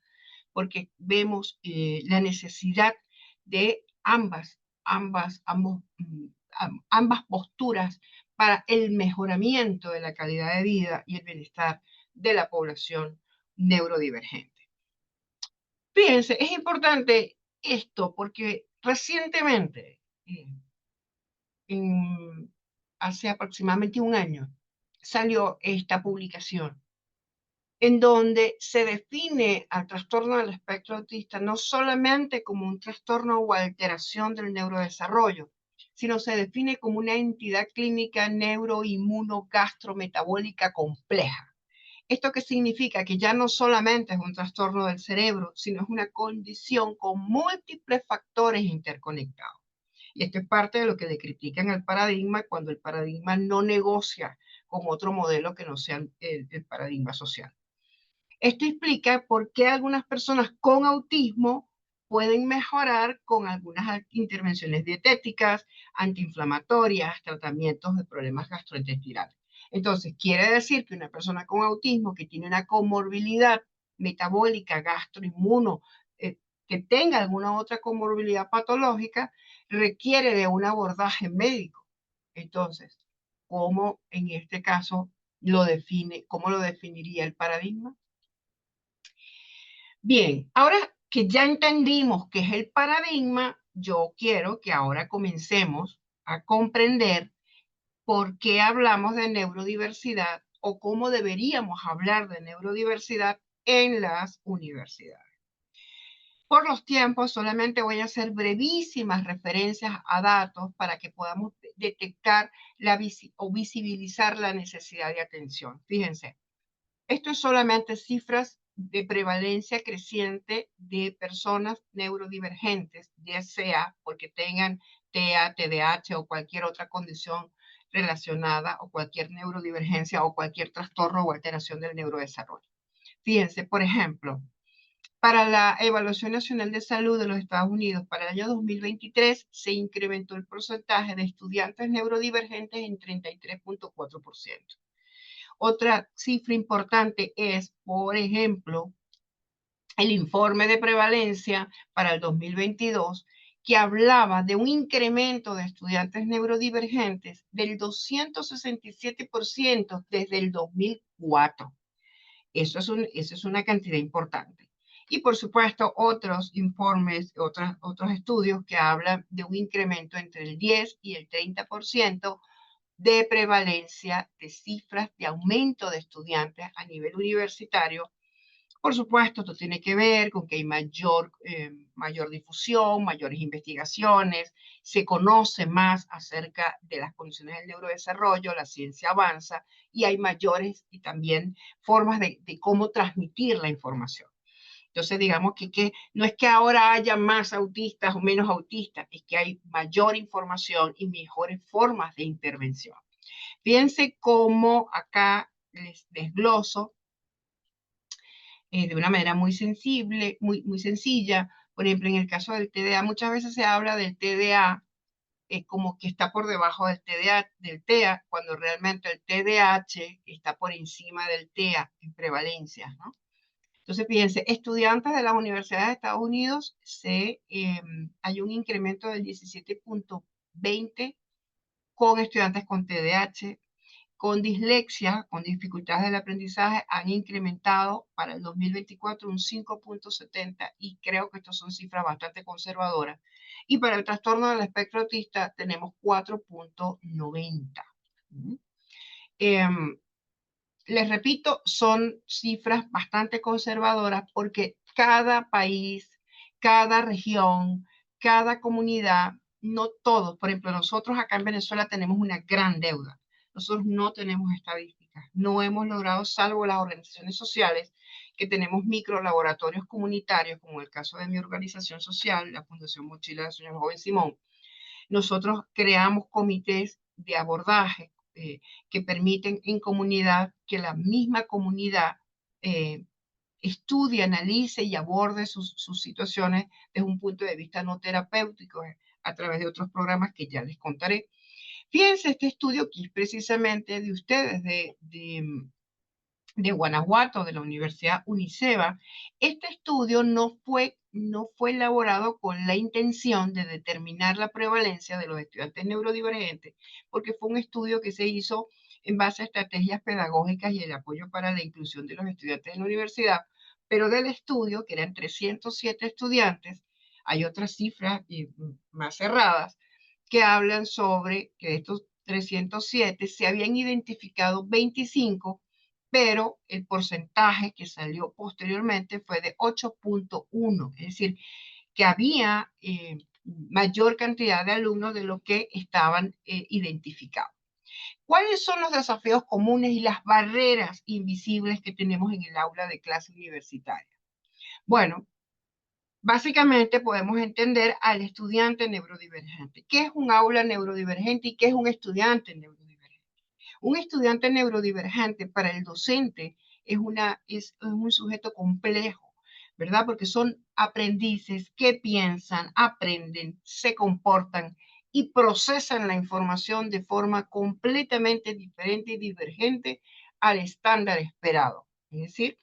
Speaker 2: porque vemos la necesidad de ambas posturas para el mejoramiento de la calidad de vida y el bienestar de la población neurodivergente. Fíjense, es importante esto porque recientemente, hace aproximadamente un año, salió esta publicación en donde se define al trastorno del espectro autista no solamente como un trastorno o alteración del neurodesarrollo, sino se define como una entidad clínica neuroinmunogastrometabólica compleja. ¿Esto qué significa? Que ya no solamente es un trastorno del cerebro, sino es una condición con múltiples factores interconectados. Y esto es parte de lo que le critican al paradigma cuando el paradigma no negocia con otro modelo que no sea el paradigma social. Esto explica por qué algunas personas con autismo pueden mejorar con algunas intervenciones dietéticas, antiinflamatorias, tratamientos de problemas gastrointestinales. Entonces, quiere decir que una persona con autismo que tiene una comorbilidad metabólica, gastroinmuno, que tenga alguna otra comorbilidad patológica, requiere de un abordaje médico. Entonces, ¿cómo en este caso cómo lo definiría el paradigma? Bien, ahora que ya entendimos qué es el paradigma, yo quiero que ahora comencemos a comprender por qué hablamos de neurodiversidad o cómo deberíamos hablar de neurodiversidad en las universidades. Por los tiempos, solamente voy a hacer brevísimas referencias a datos para que podamos detectar o visibilizar la necesidad de atención. Fíjense, esto es solamente cifras de prevalencia creciente de personas neurodivergentes, ya sea porque tengan TEA, TDAH o cualquier otra condición relacionada o cualquier neurodivergencia o cualquier trastorno o alteración del neurodesarrollo. Fíjense, por ejemplo, para la Evaluación Nacional de Salud de los Estados Unidos para el año 2023 se incrementó el porcentaje de estudiantes neurodivergentes en 33.4%. Otra cifra importante es, por ejemplo, el informe de prevalencia para el 2022, que hablaba de un incremento de estudiantes neurodivergentes del 267% desde el 2004. Eso es una cantidad importante. Y por supuesto, otros informes, otros estudios que hablan de un incremento entre el 10 y el 30% de prevalencia de cifras de aumento de estudiantes a nivel universitario. Por supuesto, esto tiene que ver con que hay mayor difusión, mayores investigaciones, se conoce más acerca de las condiciones del neurodesarrollo, la ciencia avanza y hay mayores y también formas de cómo transmitir la información. Entonces, digamos que no es que ahora haya más autistas o menos autistas, es que hay mayor información y mejores formas de intervención. Fíjense cómo acá les desgloso de una manera muy sensible, muy sencilla. Por ejemplo, en el caso del TDA, muchas veces se habla del TDA como que está por debajo del TEA, cuando realmente el TDAH está por encima del TEA en prevalencia, ¿no? Entonces, fíjense, estudiantes de las universidades de Estados Unidos, hay un incremento del 17.20 con estudiantes con TDAH, con dislexia, con dificultades del aprendizaje, han incrementado para el 2024 un 5.70 y creo que estas son cifras bastante conservadoras. Y para el trastorno del espectro autista tenemos 4.90. Les repito, son cifras bastante conservadoras porque cada país cada región, cada comunidad, no todos. Por ejemplo, nosotros acá en Venezuela tenemos una gran deuda. Nosotros no tenemos estadísticas, no hemos logrado, salvo las organizaciones sociales, que tenemos microlaboratorios comunitarios, como el caso de mi organización social, la Fundación Mochila del Señor Joven Simón. Nosotros creamos comités de abordaje que permiten en comunidad que la misma comunidad eh, estudie, analice y aborde sus situaciones desde un punto de vista no terapéutico a través de otros programas que ya les contaré. Fíjense este estudio que es precisamente de ustedes, de Guanajuato, de la Universidad Uniceba. Este estudio no fue elaborado con la intención de determinar la prevalencia de los estudiantes neurodivergentes, porque fue un estudio que se hizo en base a estrategias pedagógicas y el apoyo para la inclusión de los estudiantes en la universidad, pero del estudio, que eran 307 estudiantes, hay otras cifras más cerradas que hablan sobre que de estos 307 se habían identificado 25, pero el porcentaje que salió posteriormente fue de 8.1, es decir, que había mayor cantidad de alumnos de lo que estaban identificados. ¿Cuáles son los desafíos comunes y las barreras invisibles que tenemos en el aula de clase universitaria? Bueno, básicamente podemos entender al estudiante neurodivergente. ¿Qué es un aula neurodivergente y qué es un estudiante neurodivergente? Un estudiante neurodivergente para el docente es un sujeto complejo, ¿verdad? Porque son aprendices que piensan, aprenden, se comportan y procesan la información de forma completamente diferente y divergente al estándar esperado. Es decir,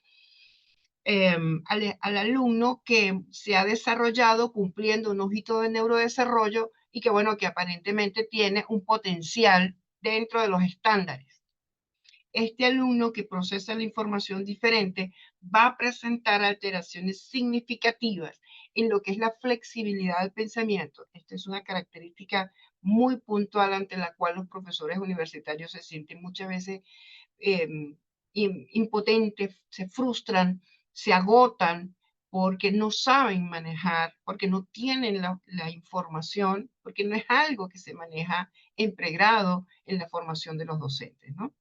Speaker 2: al alumno que se ha desarrollado cumpliendo un hito de neurodesarrollo y que, bueno, que aparentemente tiene un potencial dentro de los estándares. Este alumno que procesa la información diferente va a presentar alteraciones significativas en lo que es la flexibilidad del pensamiento. Esta es una característica muy puntual ante la cual los profesores universitarios se sienten muchas veces eh, impotentes, se frustran, se agotan porque no saben manejar, porque no tienen la información, porque no es algo que se maneja en pregrado en la formación de los docentes, ¿no?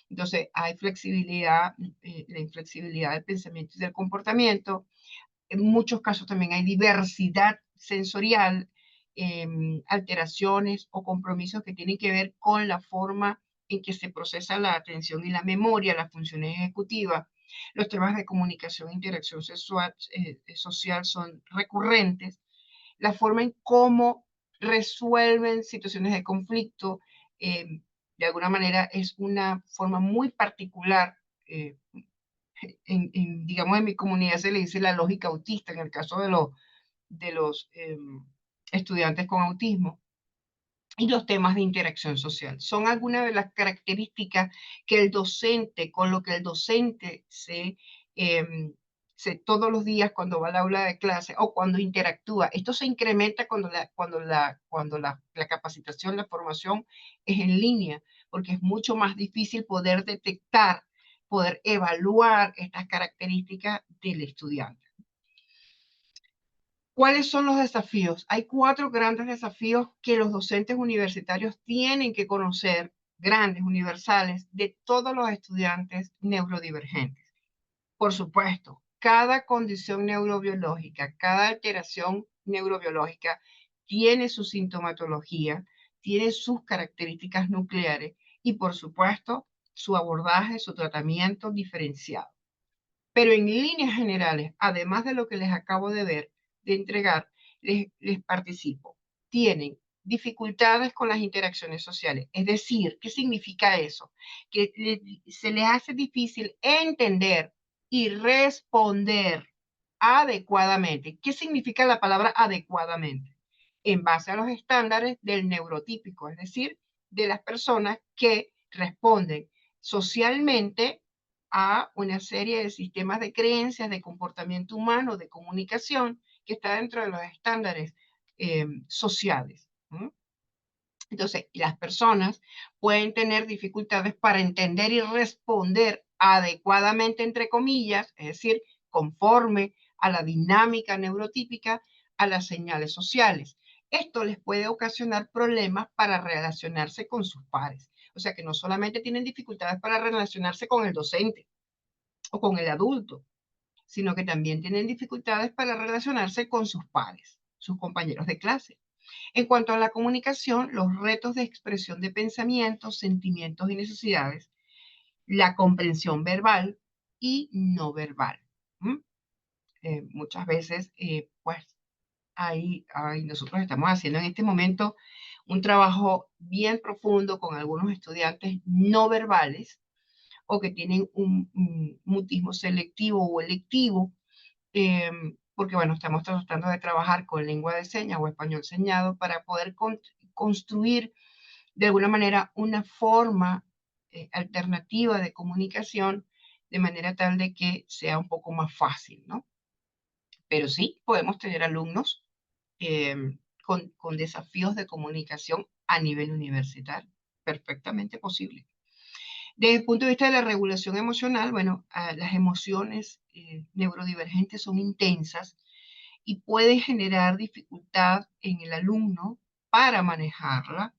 Speaker 2: Entonces, hay flexibilidad, la inflexibilidad del pensamiento y del comportamiento. En muchos casos también hay diversidad sensorial, alteraciones o compromisos que tienen que ver con la forma en que se procesa la atención y la memoria, las funciones ejecutivas. Los temas de comunicación e interacción social son recurrentes. La forma en cómo resuelven situaciones de conflicto, de alguna manera, es una forma muy particular. Digamos, en mi comunidad se le dice la lógica autista en el caso de los estudiantes con autismo. Y los temas de interacción social. Son algunas de las características que el docente, con lo que el docente todos los días cuando va al aula de clase o cuando interactúa. Esto se incrementa cuando la capacitación, la formación es en línea, porque es mucho más difícil poder detectar, poder evaluar estas características del estudiante. ¿Cuáles son los desafíos? Hay 4 grandes desafíos que los docentes universitarios tienen que conocer, grandes, universales, de todos los estudiantes neurodivergentes. Por supuesto, cada condición neurobiológica, cada alteración neurobiológica tiene su sintomatología, tiene sus características nucleares y, por supuesto, su abordaje, su tratamiento diferenciado. Pero en líneas generales, además de lo que les acabo de entregar, les participo. Tienen dificultades con las interacciones sociales. Es decir, ¿qué significa eso? Que se les hace difícil entender y responder adecuadamente. ¿Qué significa la palabra adecuadamente? En base a los estándares del neurotípico, es decir, de las personas que responden socialmente a una serie de sistemas de creencias, de comportamiento humano, de comunicación, que está dentro de los estándares sociales. Entonces, las personas pueden tener dificultades para entender y responder adecuadamente, entre comillas, es decir, conforme a la dinámica neurotípica a las señales sociales. Esto les puede ocasionar problemas para relacionarse con sus pares. O sea que no solamente tienen dificultades para relacionarse con el docente o con el adulto, sino que también tienen dificultades para relacionarse con sus pares, sus compañeros de clase. En cuanto a la comunicación, los retos de expresión de pensamientos, sentimientos y necesidades, la comprensión verbal y no verbal. ¿Mm? Muchas veces, pues, nosotros estamos haciendo en este momento un trabajo bien profundo con algunos estudiantes no verbales o que tienen un mutismo selectivo o electivo, porque bueno, estamos tratando de trabajar con lengua de señas o español señado para poder construir de alguna manera una forma alternativa de comunicación de manera tal de que sea un poco más fácil, ¿no? Pero sí podemos tener alumnos con desafíos de comunicación a nivel universitario, perfectamente posible. Desde el punto de vista de la regulación emocional, bueno, las emociones neurodivergentes son intensas y pueden generar dificultad en el alumno para manejarla.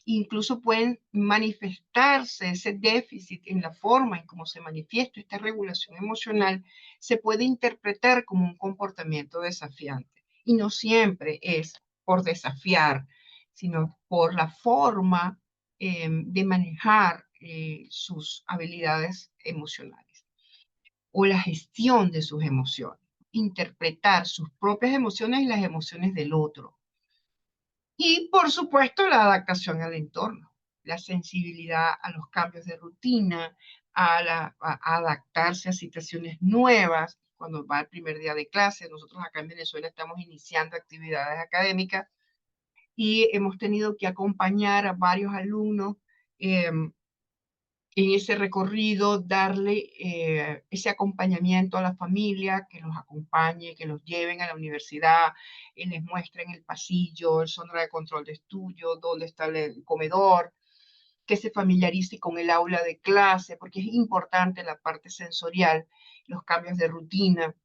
Speaker 2: Incluso pueden manifestarse ese déficit en la forma en cómo se manifiesta esta regulación emocional, se puede interpretar como un comportamiento desafiante. Y no siempre es por desafiar, sino por la forma de manejar sus habilidades emocionales o la gestión de sus emociones, interpretar sus propias emociones y las emociones del otro. Y por supuesto la adaptación al entorno, la sensibilidad a los cambios de rutina, a adaptarse a situaciones nuevas. Cuando va el primer día de clase, nosotros acá en Venezuela estamos iniciando actividades académicas y hemos tenido que acompañar a varios alumnos eh, en ese recorrido, darle ese acompañamiento a la familia, que los acompañe, que los lleven a la universidad, les muestren el pasillo, el zona de control de estudio, dónde está el comedor, que se familiarice con el aula de clase, porque es importante la parte sensorial, los cambios de rutina.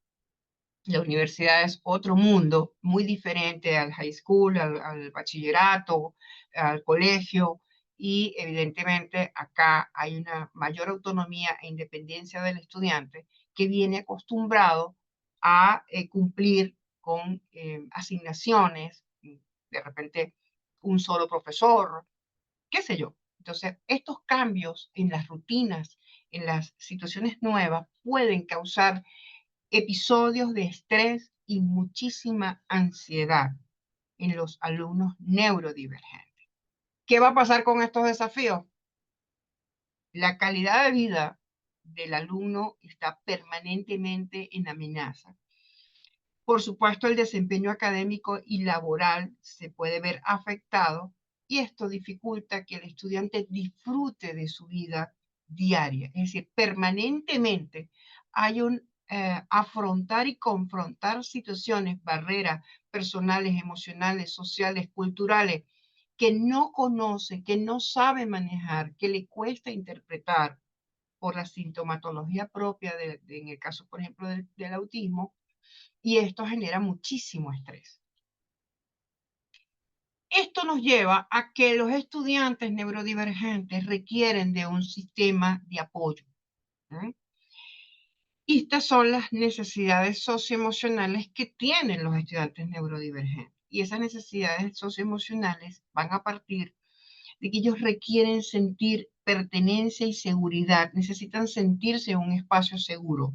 Speaker 2: La universidad es otro mundo, muy diferente al high school, al bachillerato, al colegio, y evidentemente acá hay una mayor autonomía e independencia del estudiante que viene acostumbrado a cumplir con asignaciones, de repente un solo profesor, qué sé yo. Entonces, estos cambios en las rutinas, en las situaciones nuevas, pueden causar episodios de estrés y muchísima ansiedad en los alumnos neurodivergentes. ¿Qué va a pasar con estos desafíos? La calidad de vida del alumno está permanentemente en amenaza. Por supuesto, el desempeño académico y laboral se puede ver afectado y esto dificulta que el estudiante disfrute de su vida diaria. Es decir, permanentemente hay un afrontar y confrontar situaciones, barreras personales, emocionales, sociales, culturales, que no conoce, que no sabe manejar, que le cuesta interpretar por la sintomatología propia, en el caso, por ejemplo, del autismo, y esto genera muchísimo estrés. Esto nos lleva a que los estudiantes neurodivergentes requieren de un sistema de apoyo. ¿Eh? Y estas son las necesidades socioemocionales que tienen los estudiantes neurodivergentes. Y esas necesidades socioemocionales van a partir de que ellos requieren sentir pertenencia y seguridad, necesitan sentirse en un espacio seguro,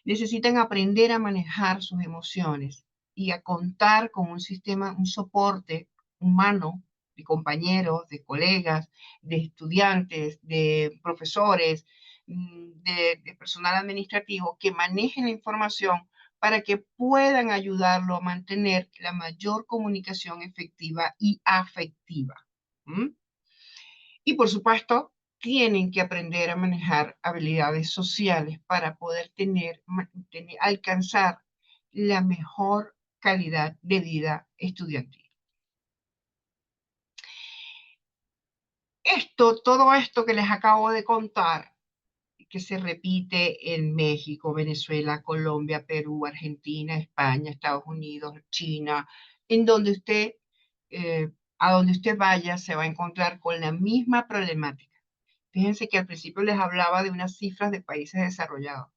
Speaker 2: necesitan aprender a manejar sus emociones y a contar con un sistema, un soporte humano de compañeros, de colegas, de estudiantes, de profesores, de personal administrativo que manejen la información para que puedan ayudarlo a mantener la mayor comunicación efectiva y afectiva. ¿Mm? Y por supuesto, tienen que aprender a manejar habilidades sociales para poder alcanzar la mejor calidad de vida estudiantil. Todo esto que les acabo de contar, que se repite en México, Venezuela, Colombia, Perú, Argentina, España, Estados Unidos, China, en donde usted, a donde usted vaya, se va a encontrar con la misma problemática. Fíjense que al principio les hablaba de unas cifras de países desarrollados,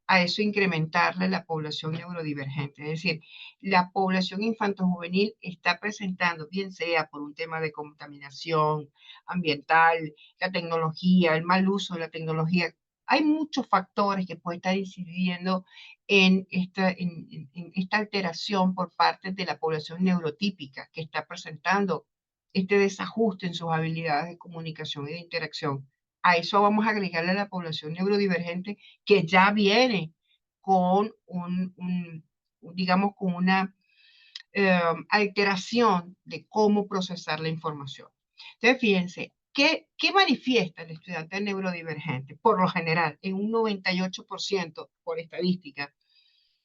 Speaker 2: a eso incrementarle la población neurodivergente. Es decir, la población infantojuvenil está presentando, bien sea por un tema de contaminación ambiental, la tecnología, el mal uso de la tecnología. Hay muchos factores que pueden estar incidiendo en esta alteración por parte de la población neurotípica que está presentando este desajuste en sus habilidades de comunicación y de interacción. A eso vamos a agregarle a la población neurodivergente que ya viene con digamos, con una alteración de cómo procesar la información. Entonces, fíjense, ¿qué manifiesta el estudiante neurodivergente? Por lo general, en un 98% por estadística,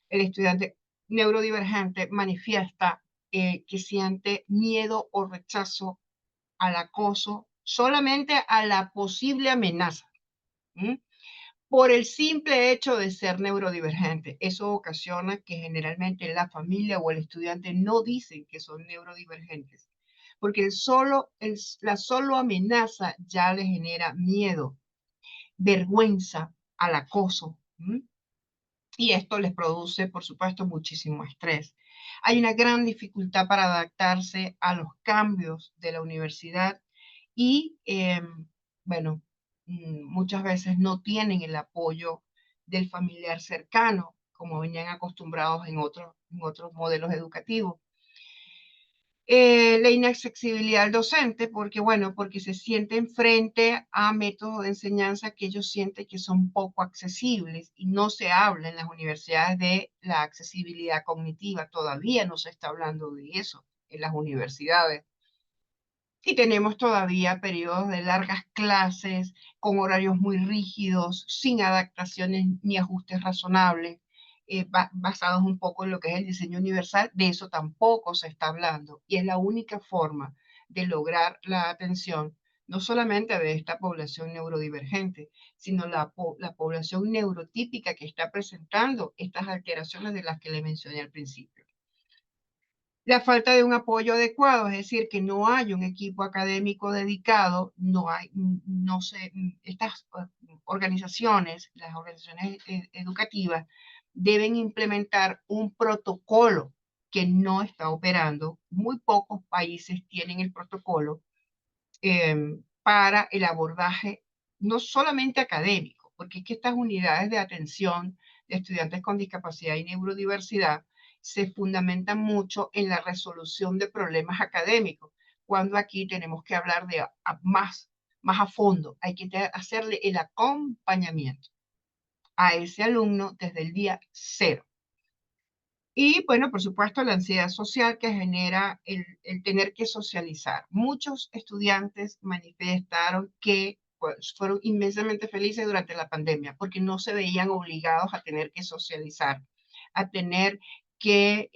Speaker 2: el estudiante neurodivergente manifiesta que siente miedo o rechazo al acoso, solamente a la posible amenaza. ¿Mm? Por el simple hecho de ser neurodivergente. Eso ocasiona que generalmente la familia o el estudiante no dicen que son neurodivergentes, porque la solo amenaza ya le genera miedo, vergüenza al acoso. Y esto les produce, por supuesto, muchísimo estrés. Hay una gran dificultad para adaptarse a los cambios de la universidad y, bueno, muchas veces no tienen el apoyo del familiar cercano, como venían acostumbrados en otros modelos educativos. La inaccesibilidad al docente, porque bueno, porque se sienten frente a métodos de enseñanza que ellos sienten que son poco accesibles y no se habla en las universidades de la accesibilidad cognitiva, todavía no se está hablando de eso en las universidades. Y tenemos todavía periodos de largas clases con horarios muy rígidos, sin adaptaciones ni ajustes razonables, basados un poco en lo que es el diseño universal. De eso tampoco se está hablando. Y es la única forma de lograr la atención, no solamente de esta población neurodivergente, sino la población neurotípica que está presentando estas alteraciones de las que le mencioné al principio. La falta de un apoyo adecuado, es decir, que no hay un equipo académico dedicado, no sé, estas organizaciones, las organizaciones educativas, deben implementar un protocolo que no está operando. Muy pocos países tienen el protocolo para el abordaje no solamente académico, porque es que estas unidades de atención de estudiantes con discapacidad y neurodiversidad se fundamentan mucho en la resolución de problemas académicos, cuando aquí tenemos que hablar de más a fondo, hay que hacerle el acompañamiento a ese alumno desde el día cero. Y bueno, por supuesto, la ansiedad social que genera el tener que socializar. Muchos estudiantes manifestaron que pues, fueron inmensamente felices durante la pandemia porque no se veían obligados a tener que socializar, a tener que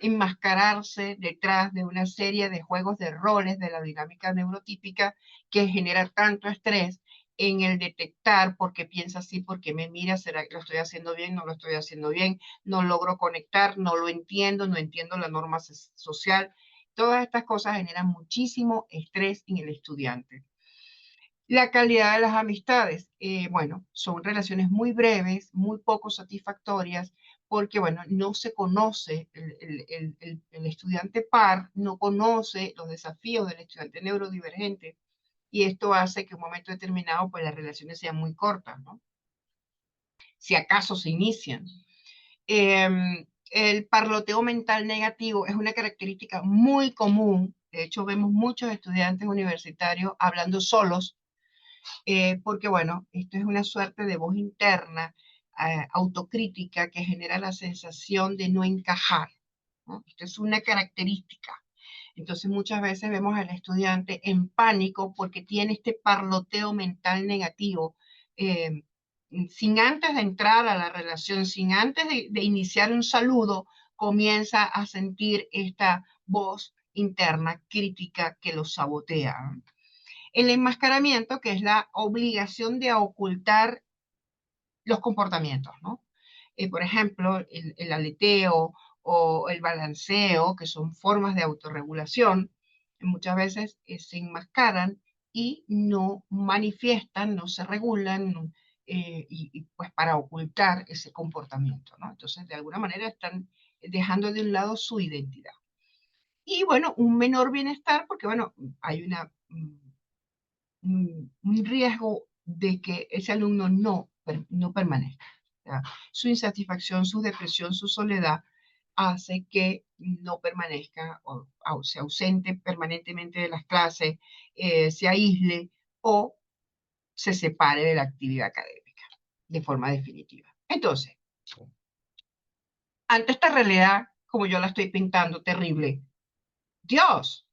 Speaker 2: enmascararse detrás de una serie de juegos de roles de la dinámica neurotípica que genera tanto estrés en el detectar por qué piensa así, por qué me mira, será que lo estoy haciendo bien, no lo estoy haciendo bien, no logro conectar, no lo entiendo, no entiendo la norma social. Todas estas cosas generan muchísimo estrés en el estudiante. La calidad de las amistades, bueno, son relaciones muy breves, muy poco satisfactorias, porque, bueno, no se conoce, el estudiante par no conoce los desafíos del estudiante neurodivergente, y esto hace que en un momento determinado, pues las relaciones sean muy cortas, ¿no? Si acaso se inician. El parloteo mental negativo es una característica muy común. De hecho, vemos muchos estudiantes universitarios hablando solos, porque, bueno, esto es una suerte de voz interna, autocrítica, que genera la sensación de no encajar, ¿no? Esto es una característica. Entonces, muchas veces vemos al estudiante en pánico porque tiene este parloteo mental negativo. eh, Sin antes de entrar a la relación, sin antes de iniciar un saludo, comienza a sentir esta voz interna crítica que lo sabotea. El enmascaramiento, que es la obligación de ocultar los comportamientos, ¿no? Por ejemplo, el aleteo o el balanceo, que son formas de autorregulación, muchas veces se enmascaran y no manifiestan, no se regulan, pues para ocultar ese comportamiento, ¿no? Entonces, de alguna manera están dejando de un lado su identidad. Y bueno, un menor bienestar, porque bueno, hay un riesgo de que ese alumno no permanezca. O sea, su insatisfacción, su depresión, su soledad hace que no permanezca o se ausente permanentemente de las clases, se aísle o se separe de la actividad académica de forma definitiva. Entonces, ante esta realidad, como yo la estoy pintando, terrible, Dios,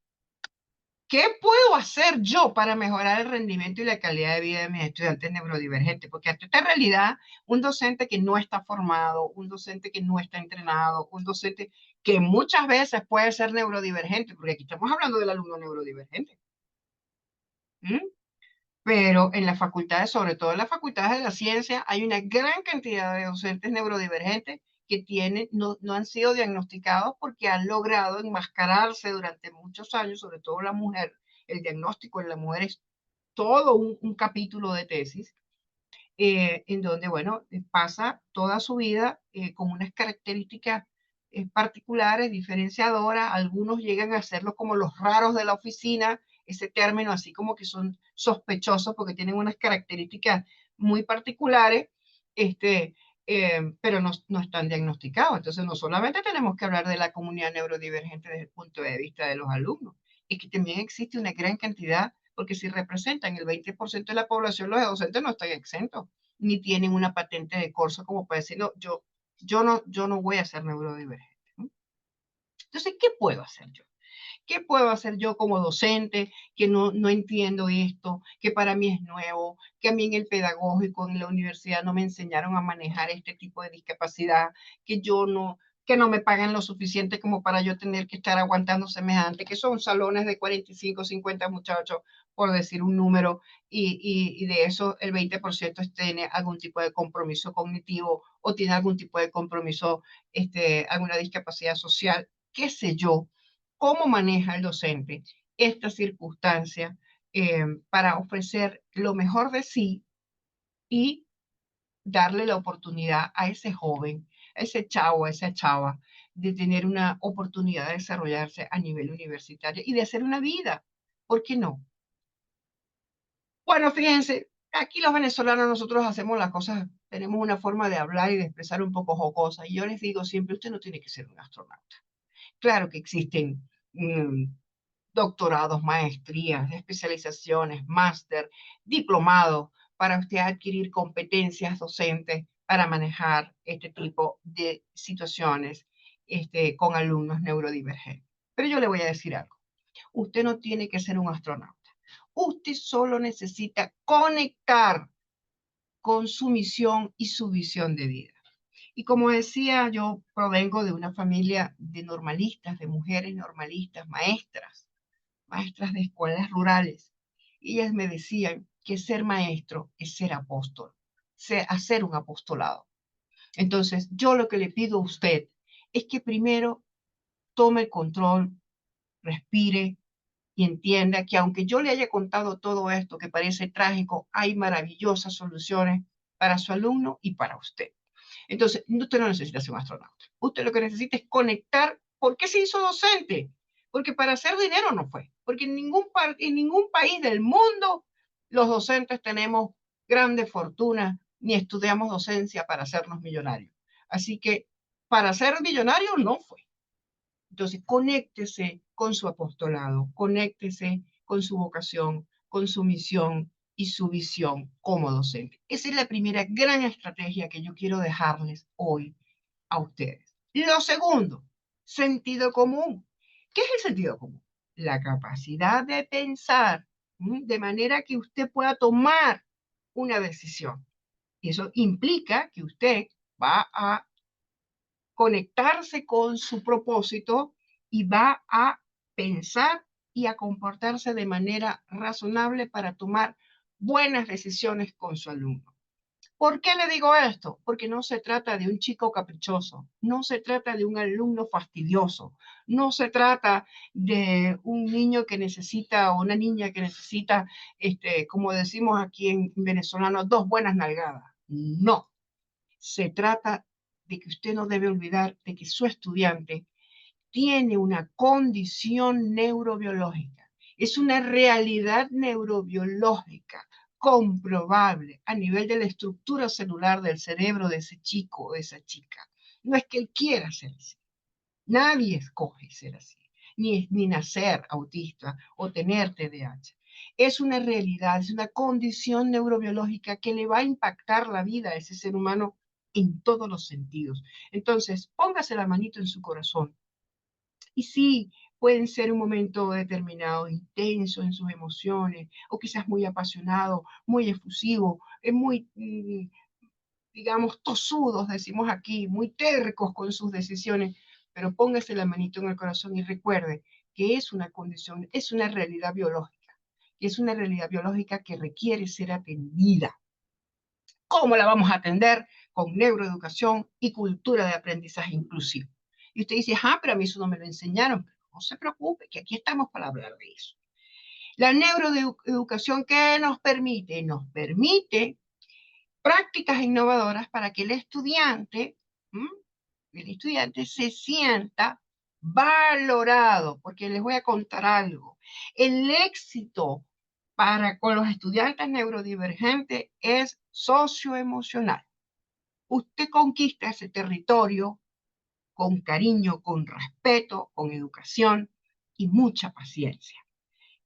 Speaker 2: ¿qué puedo hacer yo para mejorar el rendimiento y la calidad de vida de mis estudiantes neurodivergentes? Porque ante esta realidad, un docente que no está formado, un docente que no está entrenado, un docente que muchas veces puede ser neurodivergente, porque aquí estamos hablando del alumno neurodivergente. ¿Mm? Pero en las facultades, sobre todo en las facultades de la ciencia, hay una gran cantidad de docentes neurodivergentes que no han sido diagnosticados porque han logrado enmascararse durante muchos años, sobre todo la mujer. El diagnóstico en la mujer es todo un capítulo de tesis, en donde, bueno, pasa toda su vida con unas características particulares, diferenciadoras. Algunos llegan a serlo como los raros de la oficina, ese término así como que son sospechosos porque tienen unas características muy particulares, pero no están diagnosticados. Entonces, no solamente tenemos que hablar de la comunidad neurodivergente desde el punto de vista de los alumnos, es que también existe una gran cantidad, porque si representan el 20% de la población, los docentes no están exentos, ni tienen una patente de corso como para decir, no, yo no voy a ser neurodivergente. ¿No? Entonces, ¿qué puedo hacer yo? ¿Qué puedo hacer yo como docente que no entiendo esto, que para mí es nuevo, que a mí en el pedagógico, en la universidad no me enseñaron a manejar este tipo de discapacidad, que que no me pagan lo suficiente como para yo tener que estar aguantando semejante, que son salones de 45, 50 muchachos, por decir un número, y de eso el 20% tiene algún tipo de compromiso cognitivo o tiene algún tipo de compromiso, alguna discapacidad social, qué sé yo, cómo maneja el docente esta circunstancia para ofrecer lo mejor de sí y darle la oportunidad a ese joven, a ese chavo, a esa chava, de tener una oportunidad de desarrollarse a nivel universitario y de hacer una vida. ¿Por qué no? Bueno, fíjense, aquí los venezolanos nosotros hacemos las cosas, tenemos una forma de hablar y de expresar un poco jocosa. Y yo les digo siempre, usted no tiene que ser un astronauta. Claro que existen doctorados, maestrías, especializaciones, máster, diplomados, para usted adquirir competencias docentes para manejar este tipo de situaciones con alumnos neurodivergentes. Pero yo le voy a decir algo. Usted no tiene que ser un astronauta. Usted solo necesita conectar con su misión y su visión de vida. Y como decía, yo provengo de una familia de normalistas, de mujeres normalistas, maestras de escuelas rurales. Y ellas me decían que ser maestro es ser apóstol, hacer un apostolado. Entonces, yo lo que le pido a usted es que primero tome el control, respire y entienda que aunque yo le haya contado todo esto que parece trágico, hay maravillosas soluciones para su alumno y para usted. Entonces, usted no necesita ser un astronauta. Usted lo que necesita es conectar. ¿Por qué se hizo docente? Porque para hacer dinero no fue. Porque en ningún país del mundo los docentes tenemos grandes fortunas ni estudiamos docencia para hacernos millonarios. Así que para ser millonario no fue. Entonces, conéctese con su apostolado, conéctese con su vocación, con su misión y su visión como docente. Esa es la primera gran estrategia que yo quiero dejarles hoy a ustedes. Lo segundo, sentido común. ¿Qué es el sentido común? La capacidad de pensar de manera que usted pueda tomar una decisión. Y eso implica que usted va a conectarse con su propósito y va a pensar y a comportarse de manera razonable para tomar buenas decisiones con su alumno. ¿Por qué le digo esto? Porque no se trata de un chico caprichoso, no se trata de un alumno fastidioso, no se trata de un niño que necesita o una niña que necesita, como decimos aquí en venezolano, dos buenas nalgadas. No, se trata de que usted no debe olvidar de que su estudiante tiene una condición neurobiológica. Es una realidad neurobiológica comprobable a nivel de la estructura celular del cerebro de ese chico o de esa chica. No es que él quiera ser así. Nadie escoge ser así, ni nacer autista o tener TDAH. Es una realidad, es una condición neurobiológica que le va a impactar la vida a ese ser humano en todos los sentidos. Entonces, póngase la manito en su corazón y sí, pueden ser un momento determinado intenso en sus emociones, o quizás muy apasionado, muy efusivo, muy, digamos, tosudos, decimos aquí, muy tercos con sus decisiones, pero póngase la manito en el corazón y recuerde que es una condición, es una realidad biológica, y es una realidad biológica que requiere ser atendida. ¿Cómo la vamos a atender? Con neuroeducación y cultura de aprendizaje inclusivo. Y usted dice, ah, pero a mí eso no me lo enseñaron. No se preocupe, que aquí estamos para hablar de eso. La neuroeducación, ¿qué nos permite? Nos permite prácticas innovadoras para que el estudiante se sienta valorado, porque les voy a contar algo. El éxito para con los estudiantes neurodivergentes es socioemocional. Usted conquista ese territorio con cariño, con respeto, con educación y mucha paciencia.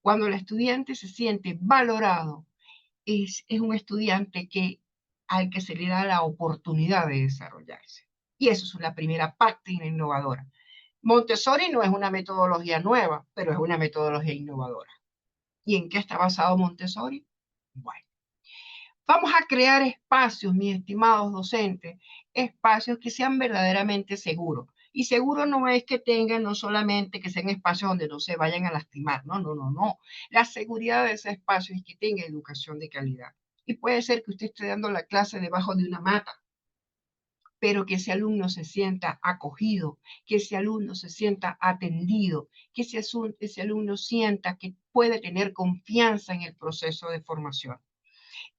Speaker 2: Cuando el estudiante se siente valorado, es un estudiante al que se le da la oportunidad de desarrollarse. Y eso es la primera práctica innovadora. Montessori no es una metodología nueva, pero es una metodología innovadora. ¿Y en qué está basado Montessori? Bueno, vamos a crear espacios, mis estimados docentes, espacios que sean verdaderamente seguros. Y seguro no es que tengan no solamente que sean espacios donde no se vayan a lastimar, no, no, no, no. La seguridad de ese espacio es que tenga educación de calidad. Y puede ser que usted esté dando la clase debajo de una mata, pero que ese alumno se sienta acogido, que ese alumno se sienta atendido, que ese alumno sienta que puede tener confianza en el proceso de formación,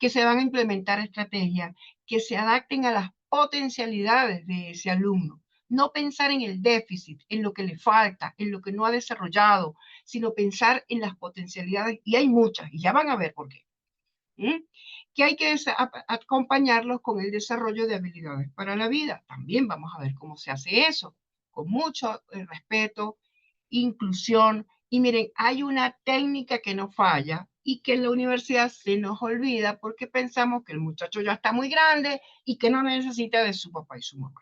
Speaker 2: que se van a implementar estrategias que se adapten a las potencialidades de ese alumno. No pensar en el déficit, en lo que le falta, en lo que no ha desarrollado, sino pensar en las potencialidades, y hay muchas, y ya van a ver por qué. Que hay que acompañarlos con el desarrollo de habilidades para la vida. También vamos a ver cómo se hace eso, con mucho respeto, inclusión. Y miren, hay una técnica que no falla y que en la universidad se nos olvida porque pensamos que el muchacho ya está muy grande y que no necesita de su papá y su mamá.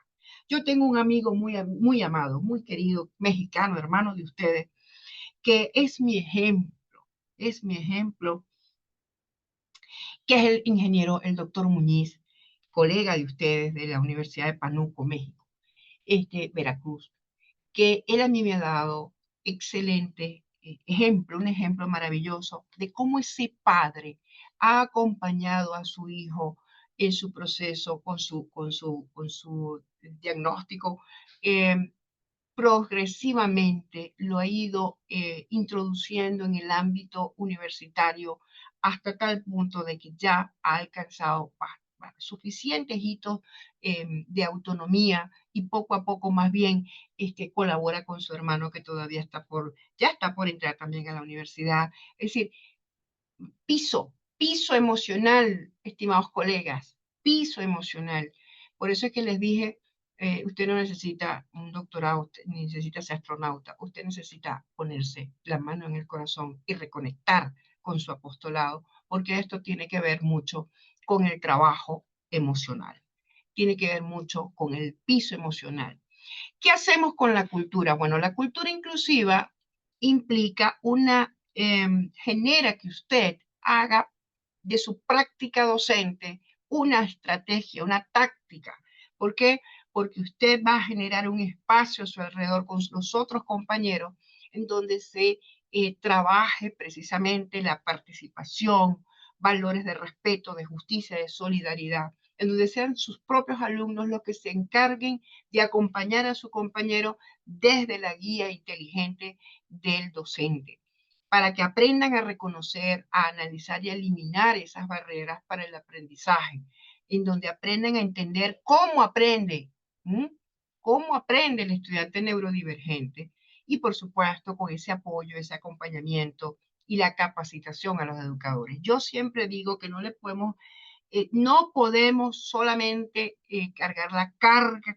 Speaker 2: Yo tengo un amigo muy amado, muy querido, mexicano, hermano de ustedes, que es mi ejemplo, que es el ingeniero, el doctor Muñiz, colega de ustedes de la Universidad de Panuco, México, Veracruz, que él a mí me ha dado excelente ejemplo, un ejemplo maravilloso de cómo ese padre ha acompañado a su hijo en su proceso con su diagnóstico. eh, Progresivamente lo ha ido introduciendo en el ámbito universitario hasta tal punto de que ya ha alcanzado suficientes hitos de autonomía y poco a poco más bien colabora con su hermano que todavía ya está por entrar también a la universidad. Es decir, piso emocional, estimados colegas, piso emocional. Por eso es que les dije, usted no necesita un doctorado, usted ni necesita ser astronauta, usted necesita ponerse la mano en el corazón y reconectar con su apostolado, porque esto tiene que ver mucho con el trabajo emocional, tiene que ver mucho con el piso emocional. ¿Qué hacemos con la cultura? Bueno, la cultura inclusiva implica genera que usted haga de su práctica docente una estrategia, una táctica. ¿Por qué? Porque usted va a generar un espacio a su alrededor con los otros compañeros en donde se trabaje precisamente la participación, valores de respeto, de justicia, de solidaridad. en donde sean sus propios alumnos los que se encarguen de acompañar a su compañero desde la guía inteligente del docente, para que aprendan a reconocer, a analizar y a eliminar esas barreras para el aprendizaje, en donde aprendan a entender cómo aprende, ¿m? Cómo aprende el estudiante neurodivergente y, por supuesto, con ese apoyo, ese acompañamiento y la capacitación a los educadores. Yo siempre digo que no podemos solamente cargar la carga,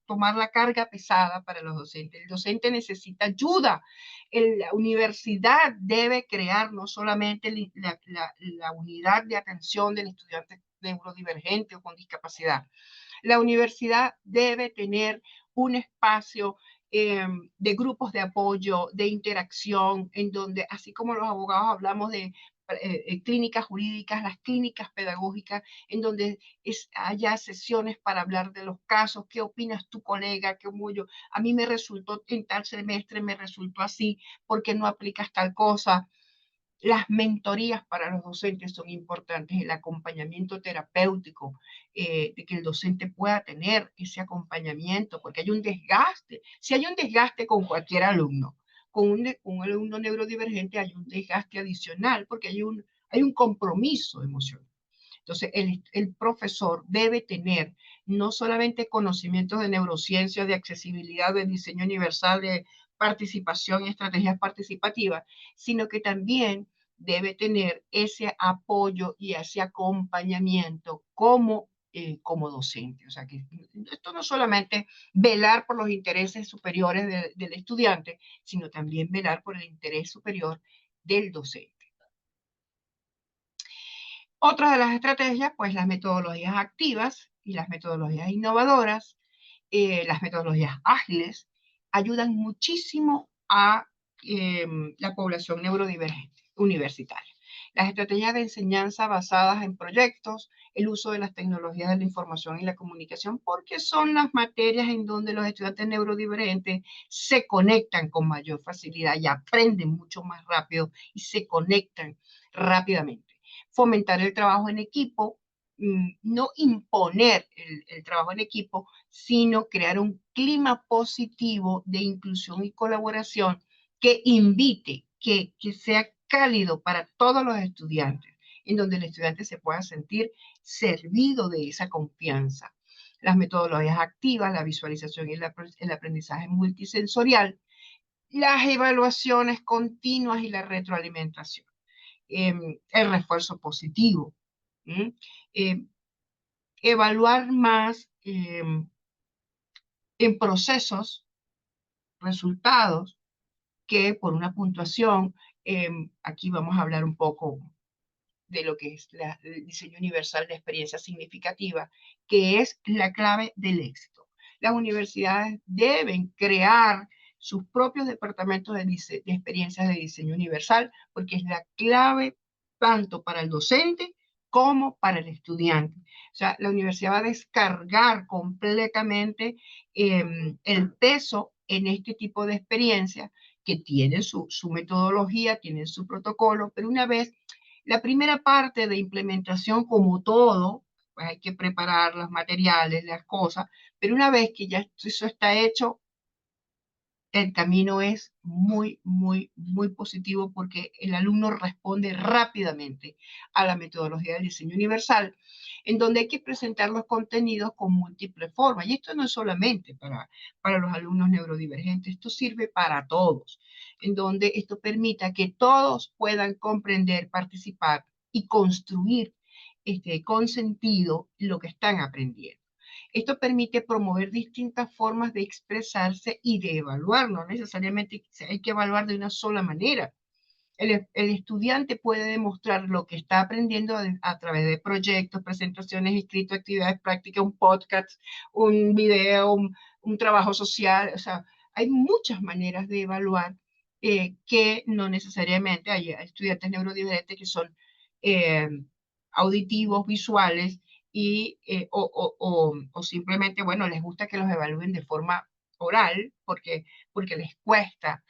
Speaker 2: tomar la carga pesada para los docentes. El docente necesita ayuda. La universidad debe crear no solamente la unidad de atención del estudiante neurodivergente o con discapacidad. La universidad debe tener un espacio de grupos de apoyo, de interacción, en donde, así como los abogados hablamos de clínicas jurídicas, las clínicas pedagógicas, en donde haya sesiones para hablar de los casos, qué opinas tu colega, a mí me resultó en tal semestre, me resultó así, porque no aplicas tal cosa. Las mentorías para los docentes son importantes, el acompañamiento terapéutico, de que el docente pueda tener ese acompañamiento, porque hay un desgaste. Si hay un desgaste con cualquier alumno, con un alumno neurodivergente hay un desgaste adicional, porque hay un compromiso emocional. Entonces, el profesor debe tener no solamente conocimientos de neurociencia, de accesibilidad, de diseño universal, de participación y estrategias participativas, sino que también debe tener ese apoyo y ese acompañamiento como docente. O sea, que esto no solamente velar por los intereses superiores del estudiante, sino también velar por el interés superior del docente. Otra de las estrategias, pues las metodologías activas y las metodologías innovadoras, las metodologías ágiles, ayudan muchísimo a la población neurodivergente universitaria. Las estrategias de enseñanza basadas en proyectos, el uso de las tecnologías de la información y la comunicación, porque son las materias en donde los estudiantes neurodivergentes se conectan con mayor facilidad y aprenden mucho más rápido y se conectan rápidamente. Fomentar el trabajo en equipo, no imponer el trabajo en equipo, sino crear un clima positivo de inclusión y colaboración que invite, que sea cálido para todos los estudiantes, en donde el estudiante se pueda sentir servido de esa confianza. Las metodologías activas, la visualización y el aprendizaje multisensorial, las evaluaciones continuas y la retroalimentación, el refuerzo positivo, eh, evaluar más en procesos, resultados, que por una puntuación. Aquí vamos a hablar un poco de lo que es el diseño universal de experiencia significativa, que es la clave del éxito. Las universidades deben crear sus propios departamentos de experiencias de diseño universal, porque es la clave tanto para el docente como para el estudiante. O sea, la universidad va a descargar completamente el peso en este tipo de experiencias que tienen su metodología, tienen su protocolo, pero una vez la primera parte de implementación, como todo, pues hay que preparar los materiales, las cosas, pero una vez que ya eso está hecho, el camino es muy, muy, muy positivo porque el alumno responde rápidamente a la metodología del diseño universal, en donde hay que presentar los contenidos con múltiples formas. Y esto no es solamente para los alumnos neurodivergentes, esto sirve para todos, en donde esto permita que todos puedan comprender, participar y construir con sentido lo que están aprendiendo. Esto permite promover distintas formas de expresarse y de evaluar. No necesariamente hay que evaluar de una sola manera. El estudiante puede demostrar lo que está aprendiendo a través de proyectos, presentaciones, escritos, actividades prácticas, un podcast, un video, un trabajo social. O sea, hay muchas maneras de evaluar que no necesariamente hay estudiantes neurodivergentes que son eh, auditivos, visuales, o simplemente, bueno, les gusta que los evalúen de forma oral porque les cuesta.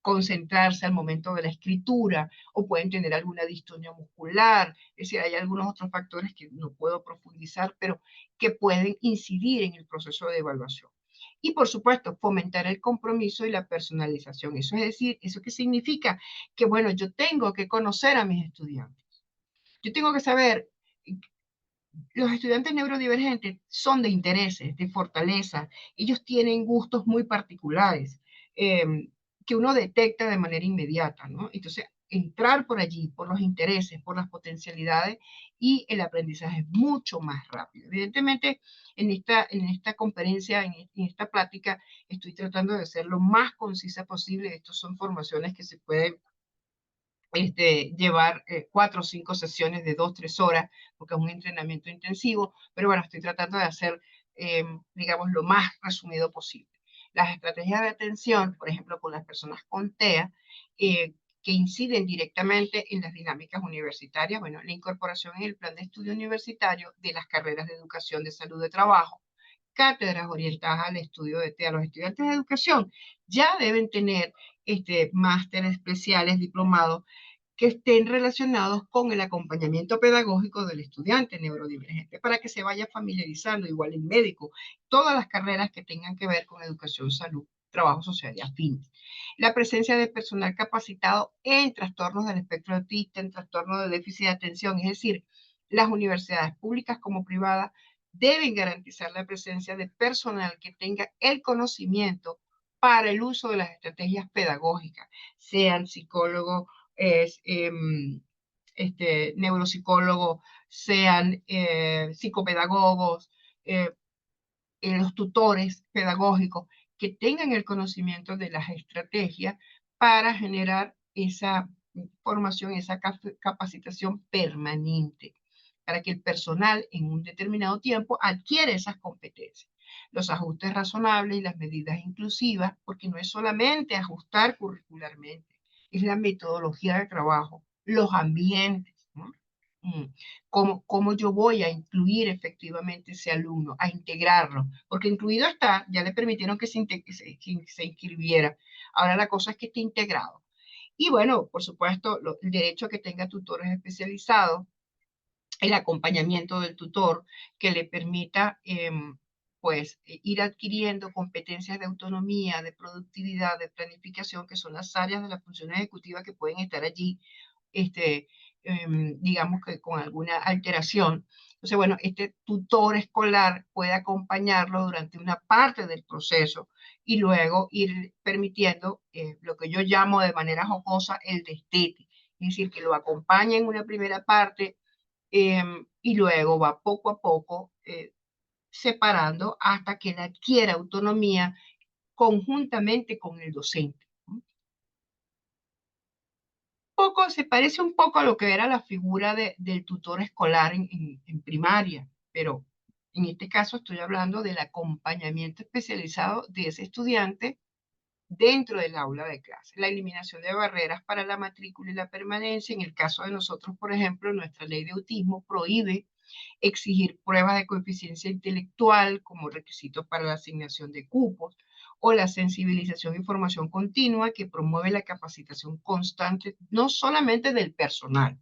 Speaker 2: concentrarse al momento de la escritura o pueden tener alguna distonia muscular. Es decir, hay algunos otros factores que no puedo profundizar, pero que pueden incidir en el proceso de evaluación. Y por supuesto, fomentar el compromiso y la personalización. Eso es decir, ¿eso qué significa? Que bueno, yo tengo que conocer a mis estudiantes. Yo tengo que saber, los estudiantes neurodivergentes son de intereses, de fortaleza. Ellos tienen gustos muy particulares que uno detecta de manera inmediata, ¿no? Entonces, entrar por allí, por los intereses, por las potencialidades y el aprendizaje es mucho más rápido. Evidentemente, en esta conferencia, en esta plática, estoy tratando de ser lo más concisa posible. Estas son formaciones que se pueden llevar 4 o 5 sesiones de 2, 3 horas, porque es un entrenamiento intensivo, pero bueno, estoy tratando de hacer, digamos, lo más resumido posible. Las estrategias de atención, por ejemplo, con las personas con TEA, que inciden directamente en las dinámicas universitarias, bueno, la incorporación en el plan de estudio universitario de las carreras de educación, de salud, de trabajo, cátedras orientadas al estudio de TEA. Los estudiantes de educación ya deben tener másteres especiales, diplomados, que estén relacionados con el acompañamiento pedagógico del estudiante neurodivergente para que se vaya familiarizando, igual el médico, todas las carreras que tengan que ver con educación, salud, trabajo social y afines. La presencia de personal capacitado en trastornos del espectro autista, en trastornos de déficit de atención, es decir, las universidades públicas como privadas deben garantizar la presencia de personal que tenga el conocimiento para el uso de las estrategias pedagógicas, sean psicólogos, neuropsicólogos, sean psicopedagogos, los tutores pedagógicos, que tengan el conocimiento de las estrategias para generar esa formación, esa capacitación permanente, para que el personal en un determinado tiempo adquiere esas competencias. Los ajustes razonables y las medidas inclusivas, porque no es solamente ajustar curricularmente, es la metodología de trabajo, los ambientes, ¿no? Cómo yo voy a incluir efectivamente ese alumno, a integrarlo, porque incluido está, ya le permitieron que se inscribiera. Ahora la cosa es que esté integrado. Y bueno, por supuesto, el derecho a que tenga tutores especializados, el acompañamiento del tutor que le permita pues ir adquiriendo competencias de autonomía, de productividad, de planificación, que son las áreas de la función ejecutiva que pueden estar allí digamos que con alguna alteración. Entonces, bueno, este tutor escolar puede acompañarlo durante una parte del proceso y luego ir permitiendo lo que yo llamo de manera jocosa el destete, es decir, que lo acompañe en una primera parte y luego va poco a poco separando hasta que él adquiera autonomía conjuntamente con el docente. Se parece un poco a lo que era la figura del tutor escolar en primaria, pero en este caso estoy hablando del acompañamiento especializado de ese estudiante dentro del aula de clase, la eliminación de barreras para la matrícula y la permanencia. En el caso de nosotros, por ejemplo, nuestra ley de autismo prohíbe exigir pruebas de coeficiencia intelectual como requisito para la asignación de cupos, o la sensibilización y formación continua que promueve la capacitación constante, no solamente del personal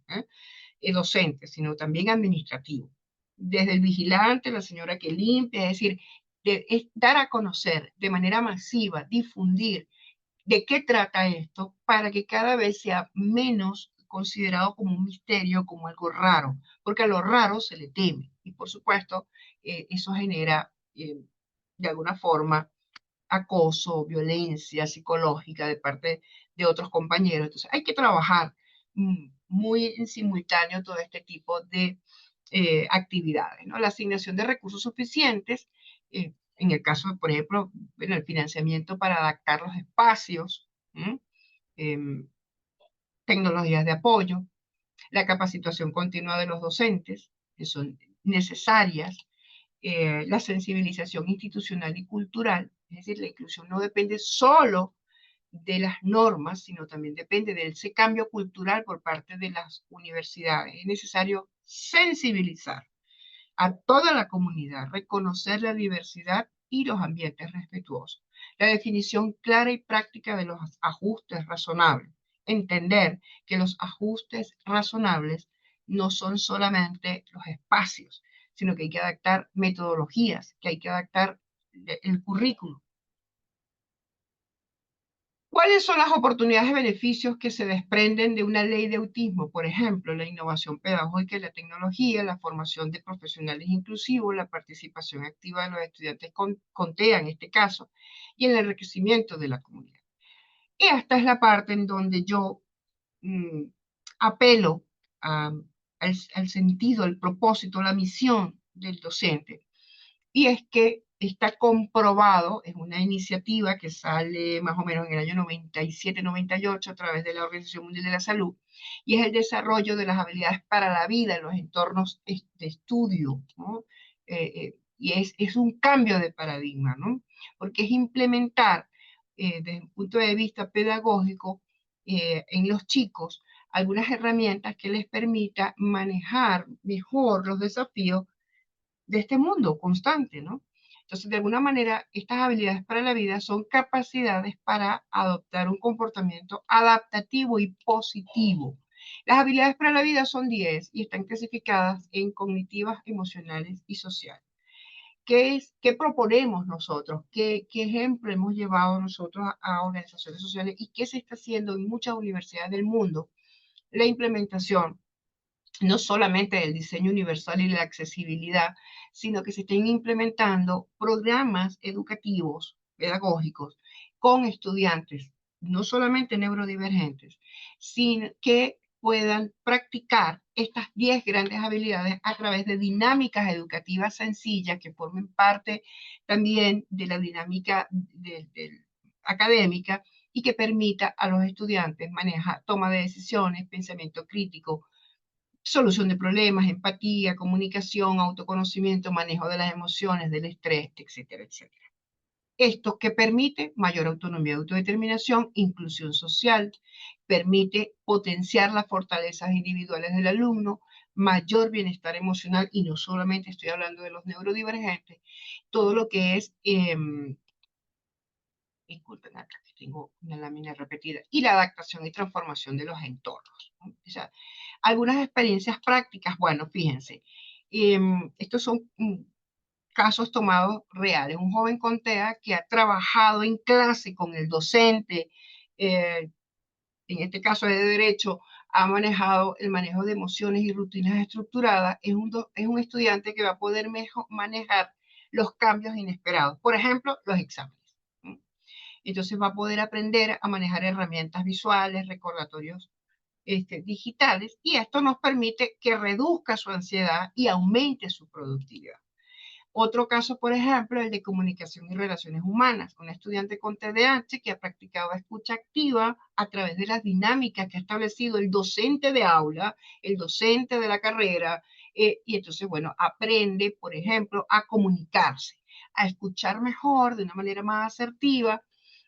Speaker 2: docente, sino también administrativo. Desde el vigilante, la señora que limpia, es decir, es dar a conocer de manera masiva, difundir de qué trata esto para que cada vez sea menos considerado como un misterio, como algo raro, porque a lo raro se le teme. Y por supuesto, eso genera de alguna forma acoso, violencia psicológica de parte de otros compañeros. Entonces, hay que trabajar muy en simultáneo todo este tipo de actividades, ¿no? La asignación de recursos suficientes, en el caso, por ejemplo, en el financiamiento para adaptar los espacios, em, tecnologías de apoyo, la capacitación continua de los docentes, que son necesarias, la sensibilización institucional y cultural, es decir, la inclusión no depende solo de las normas, sino también depende de ese cambio cultural por parte de las universidades. Es necesario sensibilizar a toda la comunidad, reconocer la diversidad y los ambientes respetuosos. La definición clara y práctica de los ajustes razonables. Entender que los ajustes razonables no son solamente los espacios, sino que hay que adaptar metodologías, que hay que adaptar el currículo. ¿Cuáles son las oportunidades y beneficios que se desprenden de una ley de autismo? Por ejemplo, la innovación pedagógica y la tecnología, la formación de profesionales inclusivos, la participación activa de los estudiantes con TEA en este caso, y el enriquecimiento de la comunidad. Y esta es la parte en donde yo mm, apelo al sentido, al propósito, la misión del docente. Y es que está comprobado, es una iniciativa que sale más o menos en el año 97-98 a través de la Organización Mundial de la Salud, y es el desarrollo de las habilidades para la vida en los entornos de estudio, ¿no? Y es un cambio de paradigma, ¿no? Porque es implementar desde un punto de vista pedagógico en los chicos algunas herramientas que les permita manejar mejor los desafíos de este mundo constante, ¿no? Entonces, de alguna manera, estas habilidades para la vida son capacidades para adoptar un comportamiento adaptativo y positivo. Las habilidades para la vida son 10 y están clasificadas en cognitivas, emocionales y sociales. ¿Qué proponemos nosotros? ¿Qué ejemplo hemos llevado nosotros a organizaciones sociales y qué se está haciendo en muchas universidades del mundo? La implementación no solamente del diseño universal y la accesibilidad, sino que se estén implementando programas educativos, pedagógicos, con estudiantes, no solamente neurodivergentes, sino que puedan practicar estas 10 grandes habilidades a través de dinámicas educativas sencillas que formen parte también de la dinámica académica y que permita a los estudiantes manejar toma de decisiones, pensamiento crítico, solución de problemas, empatía, comunicación, autoconocimiento, manejo de las emociones, del estrés, etcétera, etcétera. Esto que permite mayor autonomía y autodeterminación, inclusión social, permite potenciar las fortalezas individuales del alumno, mayor bienestar emocional, y no solamente estoy hablando de los neurodivergentes, todo lo que es disculpen acá que tengo una lámina repetida, y la adaptación y transformación de los entornos, ¿no? O sea, algunas experiencias prácticas, bueno, fíjense, estos son casos tomados reales. Un joven con TEA que ha trabajado en clase con el docente, eh, en este caso es de derecho, ha manejado el manejo de emociones y rutinas estructuradas, es un estudiante que va a poder manejar los cambios inesperados, por ejemplo, los exámenes. Entonces va a poder aprender a manejar herramientas visuales, recordatorios digitales, y esto nos permite que reduzca su ansiedad y aumente su productividad. Otro caso, por ejemplo, el de comunicación y relaciones humanas, un estudiante con TDAH que ha practicado escucha activa a través de las dinámicas que ha establecido el docente de aula, el docente de la carrera, y entonces, bueno, aprende, por ejemplo, a comunicarse, a escuchar mejor, de una manera más asertiva,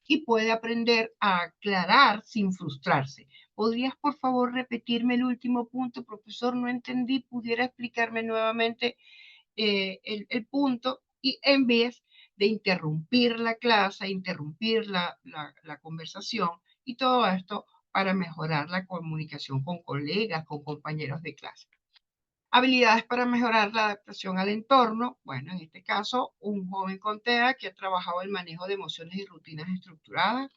Speaker 2: y puede aprender a aclarar sin frustrarse. ¿Podrías, por favor, repetirme el último punto, profesor? No entendí. ¿Pudiera explicarme nuevamente el punto? Y en vez de interrumpir la clase, interrumpir la conversación, y todo esto para mejorar la comunicación con colegas, con compañeros de clase. Habilidades para mejorar la adaptación al entorno. Bueno, en este caso, un joven con TEA que ha trabajado el manejo de emociones y rutinas estructuradas.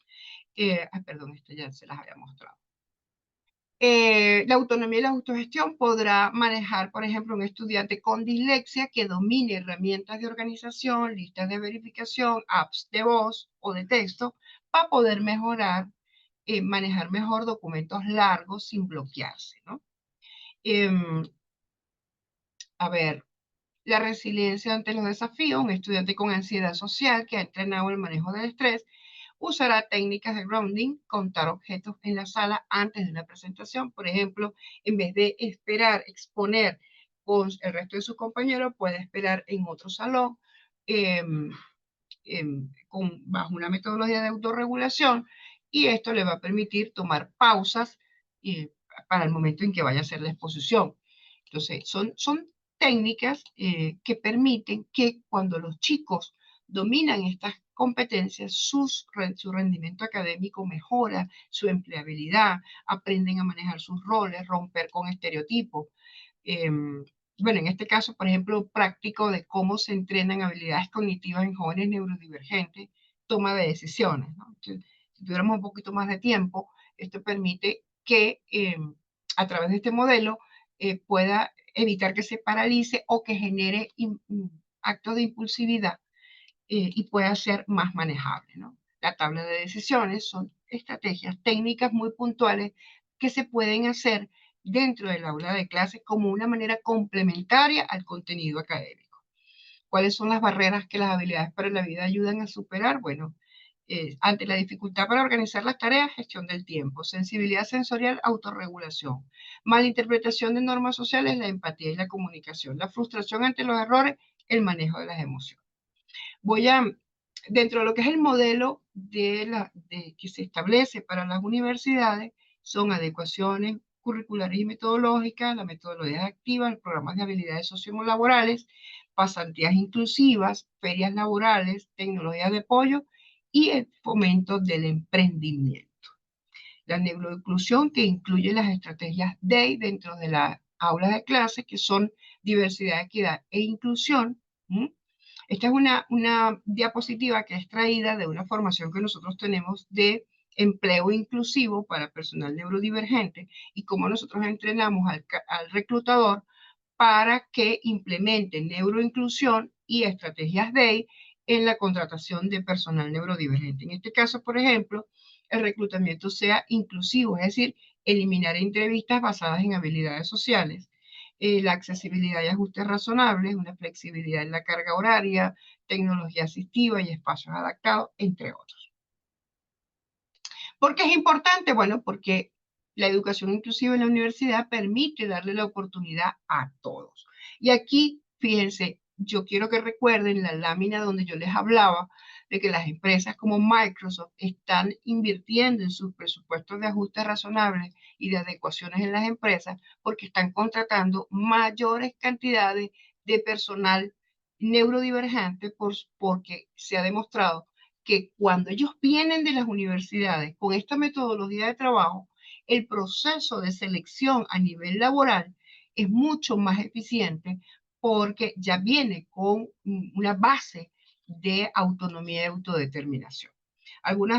Speaker 2: Perdón, esto ya se las había mostrado. La autonomía y la autogestión podrá manejar, por ejemplo, un estudiante con dislexia que domine herramientas de organización, listas de verificación, apps de voz o de texto, para poder manejar mejor documentos largos sin bloquearse, ¿no? A ver, la resiliencia ante los desafíos. Un estudiante con ansiedad social que ha entrenado el manejo del estrés usará técnicas de grounding, contar objetos en la sala antes de una presentación. Por ejemplo, en vez de esperar exponer con el resto de sus compañeros, puede esperar en otro salón eh, bajo una metodología de autorregulación, y esto le va a permitir tomar pausas para el momento en que vaya a hacer la exposición. Entonces, son técnicas que permiten que cuando los chicos dominan estas competencias, su rendimiento académico mejora, su empleabilidad, aprenden a manejar sus roles, romper con estereotipos. Bueno, en este caso, por ejemplo, práctico de cómo se entrenan habilidades cognitivas en jóvenes neurodivergentes, toma de decisiones, ¿no? Entonces, si tuviéramos un poquito más de tiempo, esto permite que a través de este modelo pueda evitar que se paralice o que genere actos de impulsividad y pueda ser más manejable, ¿no? La tabla de decisiones son estrategias técnicas muy puntuales que se pueden hacer dentro del aula de clase como una manera complementaria al contenido académico. ¿Cuáles son las barreras que las habilidades para la vida ayudan a superar? Bueno, ante la dificultad para organizar las tareas, gestión del tiempo, sensibilidad sensorial, autorregulación, malinterpretación de normas sociales, la empatía y la comunicación, la frustración ante los errores, el manejo de las emociones. Voy a, dentro de lo que es el modelo que se establece para las universidades, son adecuaciones curriculares y metodológicas, la metodología activa, los programas de habilidades sociolaborales, pasantías inclusivas, ferias laborales, tecnologías de apoyo y el fomento del emprendimiento. La neuroinclusión que incluye las estrategias DEI dentro de las aulas de clase, que son diversidad, equidad e inclusión. Esta es una diapositiva que es traída de una formación que nosotros tenemos de empleo inclusivo para personal neurodivergente y cómo nosotros entrenamos al reclutador para que implementen neuroinclusión y estrategias DEI en la contratación de personal neurodivergente. En este caso, por ejemplo, el reclutamiento sea inclusivo, es decir, eliminar entrevistas basadas en habilidades sociales, la accesibilidad y ajustes razonables, una flexibilidad en la carga horaria, tecnología asistiva y espacios adaptados, entre otros. ¿Por qué es importante? Bueno, porque la educación inclusiva en la universidad permite darle la oportunidad a todos. Y aquí, fíjense, yo quiero que recuerden la lámina donde yo les hablaba de que las empresas como Microsoft están invirtiendo en sus presupuestos de ajustes razonables y de adecuaciones en las empresas porque están contratando mayores cantidades de personal neurodivergente porque se ha demostrado que cuando ellos vienen de las universidades con esta metodología de trabajo, el proceso de selección a nivel laboral es mucho más eficiente porque ya viene con una base de autonomía y autodeterminación.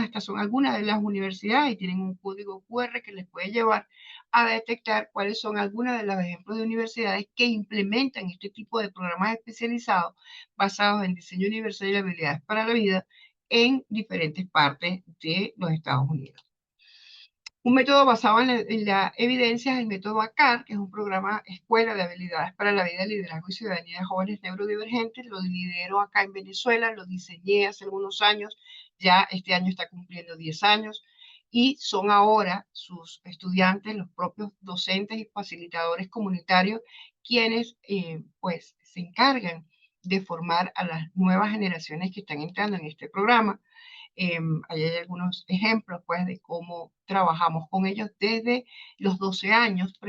Speaker 2: Estas son algunas de las universidades y tienen un código QR que les puede llevar a detectar cuáles son algunas de los ejemplos de universidades que implementan este tipo de programas especializados basados en diseño universal y habilidades para la vida en diferentes partes de los Estados Unidos. Un método basado en la evidencia es el método ACAR, que es un programa escuela de habilidades para la vida, liderazgo y ciudadanía de jóvenes neurodivergentes. Lo lidero acá en Venezuela, lo diseñé hace algunos años, ya este año está cumpliendo 10 años, y son ahora sus estudiantes, los propios docentes y facilitadores comunitarios, quienes pues se encargan de formar a las nuevas generaciones que están entrando en este programa. Ahí hay algunos ejemplos pues, de cómo trabajamos con ellos desde los 12 años,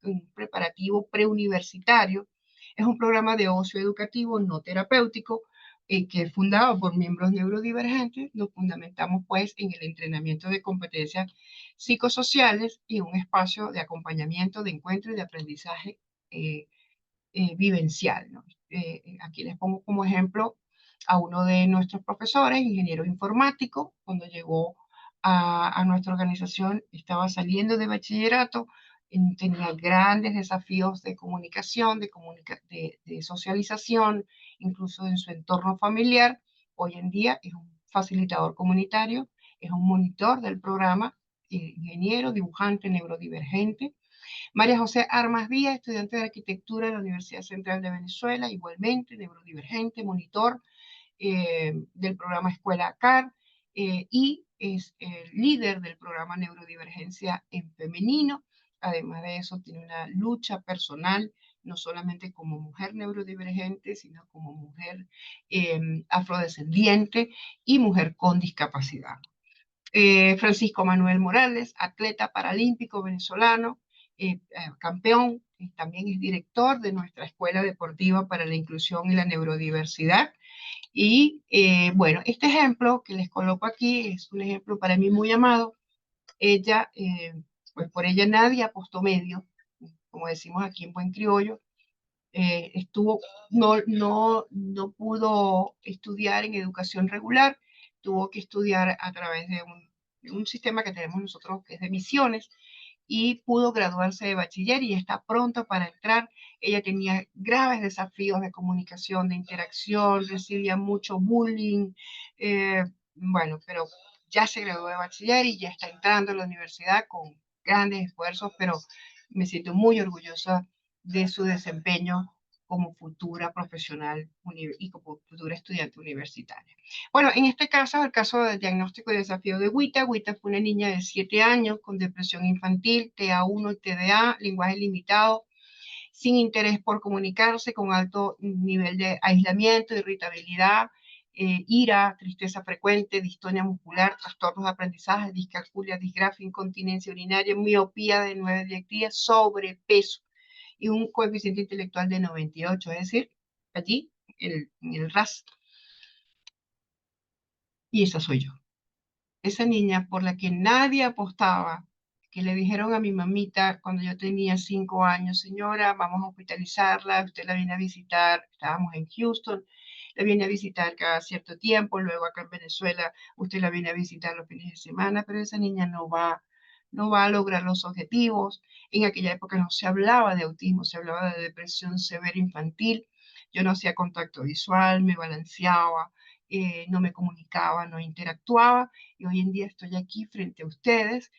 Speaker 2: un preparativo preuniversitario. Es un programa de ocio educativo no terapéutico que es fundado por miembros neurodivergentes. Nos fundamentamos pues en el entrenamiento de competencias psicosociales y un espacio de acompañamiento, de encuentro y de aprendizaje vivencial, ¿no? Aquí les pongo como ejemplo a uno de nuestros profesores, ingeniero informático, cuando llegó a nuestra organización, estaba saliendo de bachillerato, tenía grandes desafíos de comunicación, de socialización, incluso en su entorno familiar. Hoy en día es un facilitador comunitario, es un monitor del programa, ingeniero, dibujante, neurodivergente. María José Armas Díaz, estudiante de arquitectura en la Universidad Central de Venezuela, igualmente neurodivergente, monitor del programa Escuela CAR y es el líder del programa Neurodivergencia en Femenino. Además de eso, tiene una lucha personal, no solamente como mujer neurodivergente, sino como mujer afrodescendiente y mujer con discapacidad. Francisco Manuel Morales, atleta paralímpico venezolano, campeón, también es director de nuestra Escuela Deportiva para la Inclusión y la Neurodiversidad Y bueno, este ejemplo que les coloco aquí es un ejemplo para mí muy amado. Ella, pues por ella nadie apostó medio, como decimos aquí en buen criollo. Estuvo, no pudo estudiar en educación regular, tuvo que estudiar a través de un sistema que tenemos nosotros que es de misiones, y pudo graduarse de bachiller y está pronto para entrar. Ella tenía graves desafíos de comunicación, de interacción, recibía mucho bullying, bueno, pero ya se graduó de bachiller y ya está entrando a la universidad con grandes esfuerzos, pero me siento muy orgullosa de su desempeño como futura profesional y como futura estudiante universitaria. Bueno, en este caso, el caso del diagnóstico y desafío de Wita. Wita fue una niña de 7 años con depresión infantil, TA1 y TDA, lenguaje limitado, sin interés por comunicarse, con alto nivel de aislamiento, irritabilidad, ira, tristeza frecuente, distonia muscular, trastornos de aprendizaje, discalculia, disgrafia, incontinencia urinaria, miopía de 9 dioptrías, sobrepeso y un coeficiente intelectual de 98, es decir, allí en el RAS. Y esa soy yo, esa niña por la que nadie apostaba, que le dijeron a mi mamita cuando yo tenía 5 años: señora, vamos a hospitalizarla, usted la viene a visitar, estábamos en Houston, la viene a visitar cada cierto tiempo, luego acá en Venezuela usted la viene a visitar los fines de semana, pero esa niña no va a lograr los objetivos. En aquella época no se hablaba de autismo, se hablaba de depresión severa infantil. Yo no hacía contacto visual, me balanceaba, no me comunicaba, no interactuaba, y hoy en día estoy aquí frente a ustedes.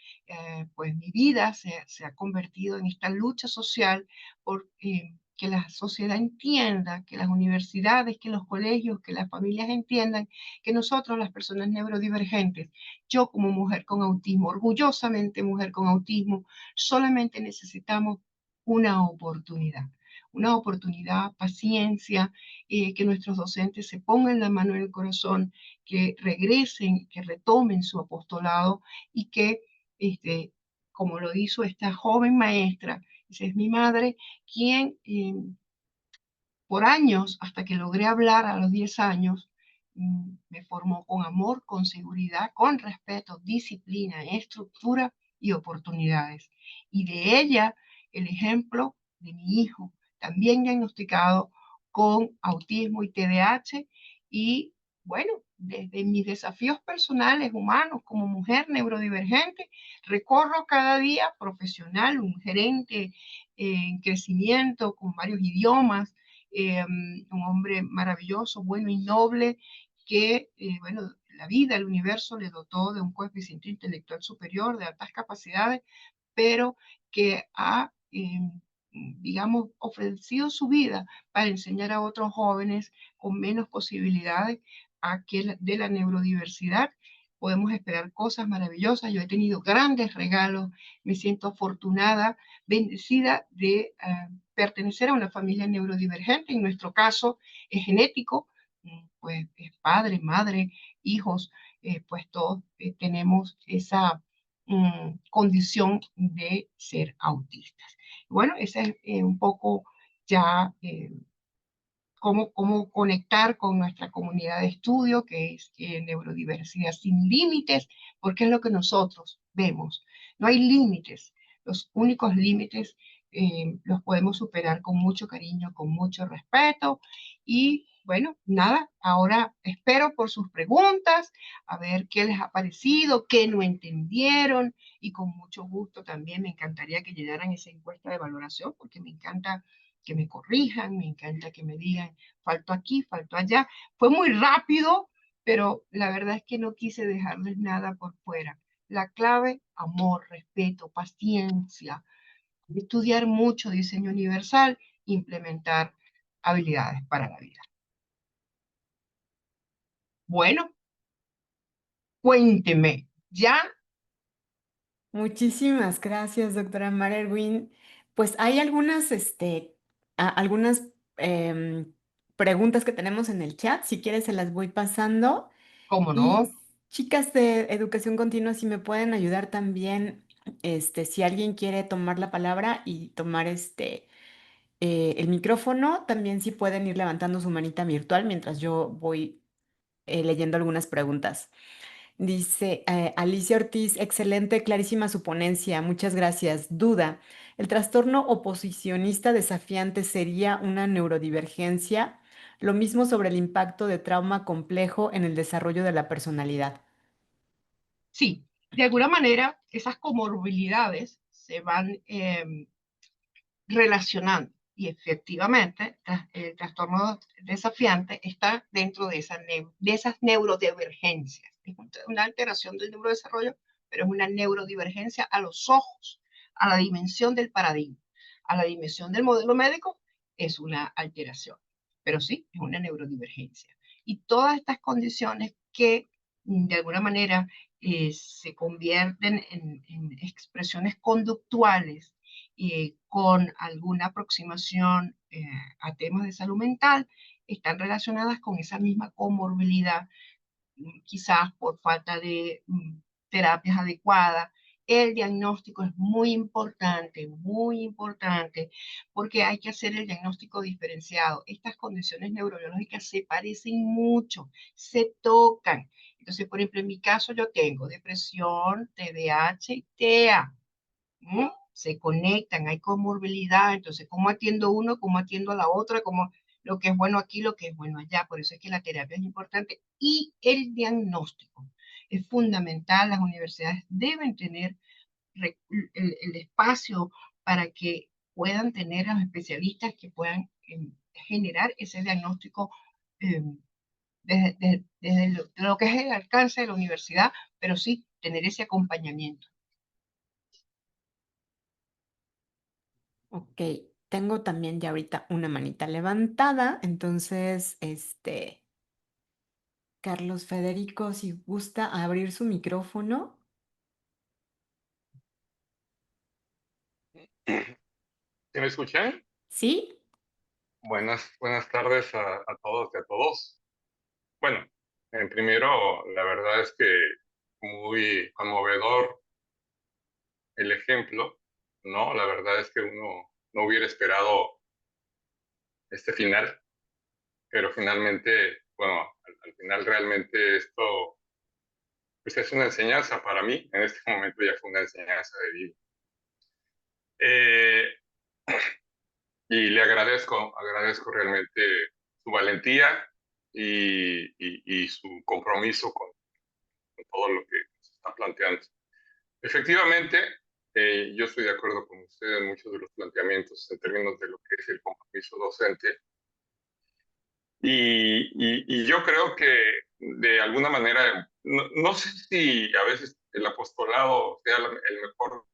Speaker 2: Pues mi vida se ha convertido en esta lucha social por que la sociedad entienda, que las universidades, que los colegios, que las familias entiendan que nosotros, las personas neurodivergentes, yo como mujer con autismo, orgullosamente mujer con autismo, solamente necesitamos una oportunidad, paciencia, que nuestros docentes se pongan la mano en el corazón, que regresen, que retomen su apostolado y que, este, como lo hizo esta joven maestra, esa es mi madre, quien por años, hasta que logré hablar a los 10 años, me formó con amor, con seguridad, con respeto, disciplina, estructura y oportunidades. Y de ella, el ejemplo de mi hijo, también diagnosticado con autismo y TDAH. Y bueno, desde mis desafíos personales, humanos, como mujer neurodivergente, recorro cada día profesional, un gerente en crecimiento con varios idiomas, un hombre maravilloso, bueno y noble, que, bueno, la vida, el universo le dotó de un coeficiente intelectual superior, de altas capacidades, pero que ha, digamos, ofrecido su vida para enseñar a otros jóvenes con menos posibilidades a que de la neurodiversidad podemos esperar cosas maravillosas. Yo he tenido grandes regalos, me siento afortunada, bendecida de pertenecer a una familia neurodivergente. En nuestro caso es genético, pues es padre, madre, hijos, pues todos tenemos esa condición de ser autistas. Bueno, ese es un poco ya cómo conectar con nuestra comunidad de estudio, que es Neurodiversidad Sin Límites, porque es lo que nosotros vemos. No hay límites. Los únicos límites los podemos superar con mucho cariño, con mucho respeto. Y bueno, nada, ahora espero por sus preguntas, a ver qué les ha parecido, qué no entendieron, y con mucho gusto también me encantaría que llenaran esa encuesta de valoración, porque me encanta que me corrijan, me encanta que me digan, faltó aquí, faltó allá. Fue muy rápido, pero la verdad es que no quise dejarles nada por fuera. La clave: amor, respeto, paciencia, estudiar mucho diseño universal, implementar habilidades para la vida. Bueno, cuénteme, ¿ya?
Speaker 1: Muchísimas gracias, doctora Marerwin. Pues hay algunas, algunas em, preguntas que tenemos en el chat. Si quieres, se las voy pasando.
Speaker 2: ¿Cómo
Speaker 1: Y
Speaker 2: no?
Speaker 1: chicas de educación continua, si me pueden ayudar también, si alguien quiere tomar la palabra y tomar el micrófono, también si pueden ir levantando su manita virtual mientras yo voy leyendo algunas preguntas. Dice Alicia Ortiz, excelente, clarísima su ponencia, muchas gracias. Duda, ¿el trastorno oposicionista desafiante sería una neurodivergencia? Lo mismo sobre el impacto de trauma complejo en el desarrollo de la personalidad.
Speaker 2: Sí, de alguna manera esas comorbilidades se van relacionando. Y efectivamente, el trastorno desafiante está dentro de esas neurodivergencias. Es una alteración del neurodesarrollo, pero es una neurodivergencia a los ojos, a la dimensión del paradigma, a la dimensión del modelo médico, es una alteración. Pero sí, es una neurodivergencia. Y todas estas condiciones que de alguna manera se convierten en expresiones conductuales con alguna aproximación a temas de salud mental, están relacionadas con esa misma comorbilidad, quizás por falta de terapias adecuadas. El diagnóstico es muy importante, porque hay que hacer el diagnóstico diferenciado. Estas condiciones neurológicas se parecen mucho, se tocan. Entonces, por ejemplo, en mi caso yo tengo depresión, TDAH y TEA. Se conectan, hay comorbilidad, entonces, ¿cómo atiendo uno? ¿Cómo atiendo a la otra? ¿Cómo lo que es bueno aquí, lo que es bueno allá? Por eso es que la terapia es importante y el diagnóstico es fundamental. Las universidades deben tener el espacio para que puedan tener a los especialistas que puedan generar ese diagnóstico eh, desde lo que es el alcance de la universidad, pero sí tener ese acompañamiento.
Speaker 1: Ok, tengo también ya ahorita una manita levantada, entonces, Carlos Federico, si gusta abrir su micrófono.
Speaker 3: ¿Sí me escuchan?
Speaker 1: ¿Sí?
Speaker 3: Buenas tardes a todos y a todos. Bueno, en primero, la verdad es que muy conmovedor el ejemplo, ¿no? La verdad es que uno no hubiera esperado este final, pero finalmente, bueno, al final realmente esto, pues es una enseñanza para mí. En este momento ya fue una enseñanza de vida. Eh, y le agradezco realmente su valentía y su compromiso con todo lo que se está planteando. Efectivamente, yo estoy de acuerdo con usted en muchos de los planteamientos en términos de lo que es el compromiso docente. Y yo creo que de alguna manera, no sé si a veces el apostolado sea el mejor,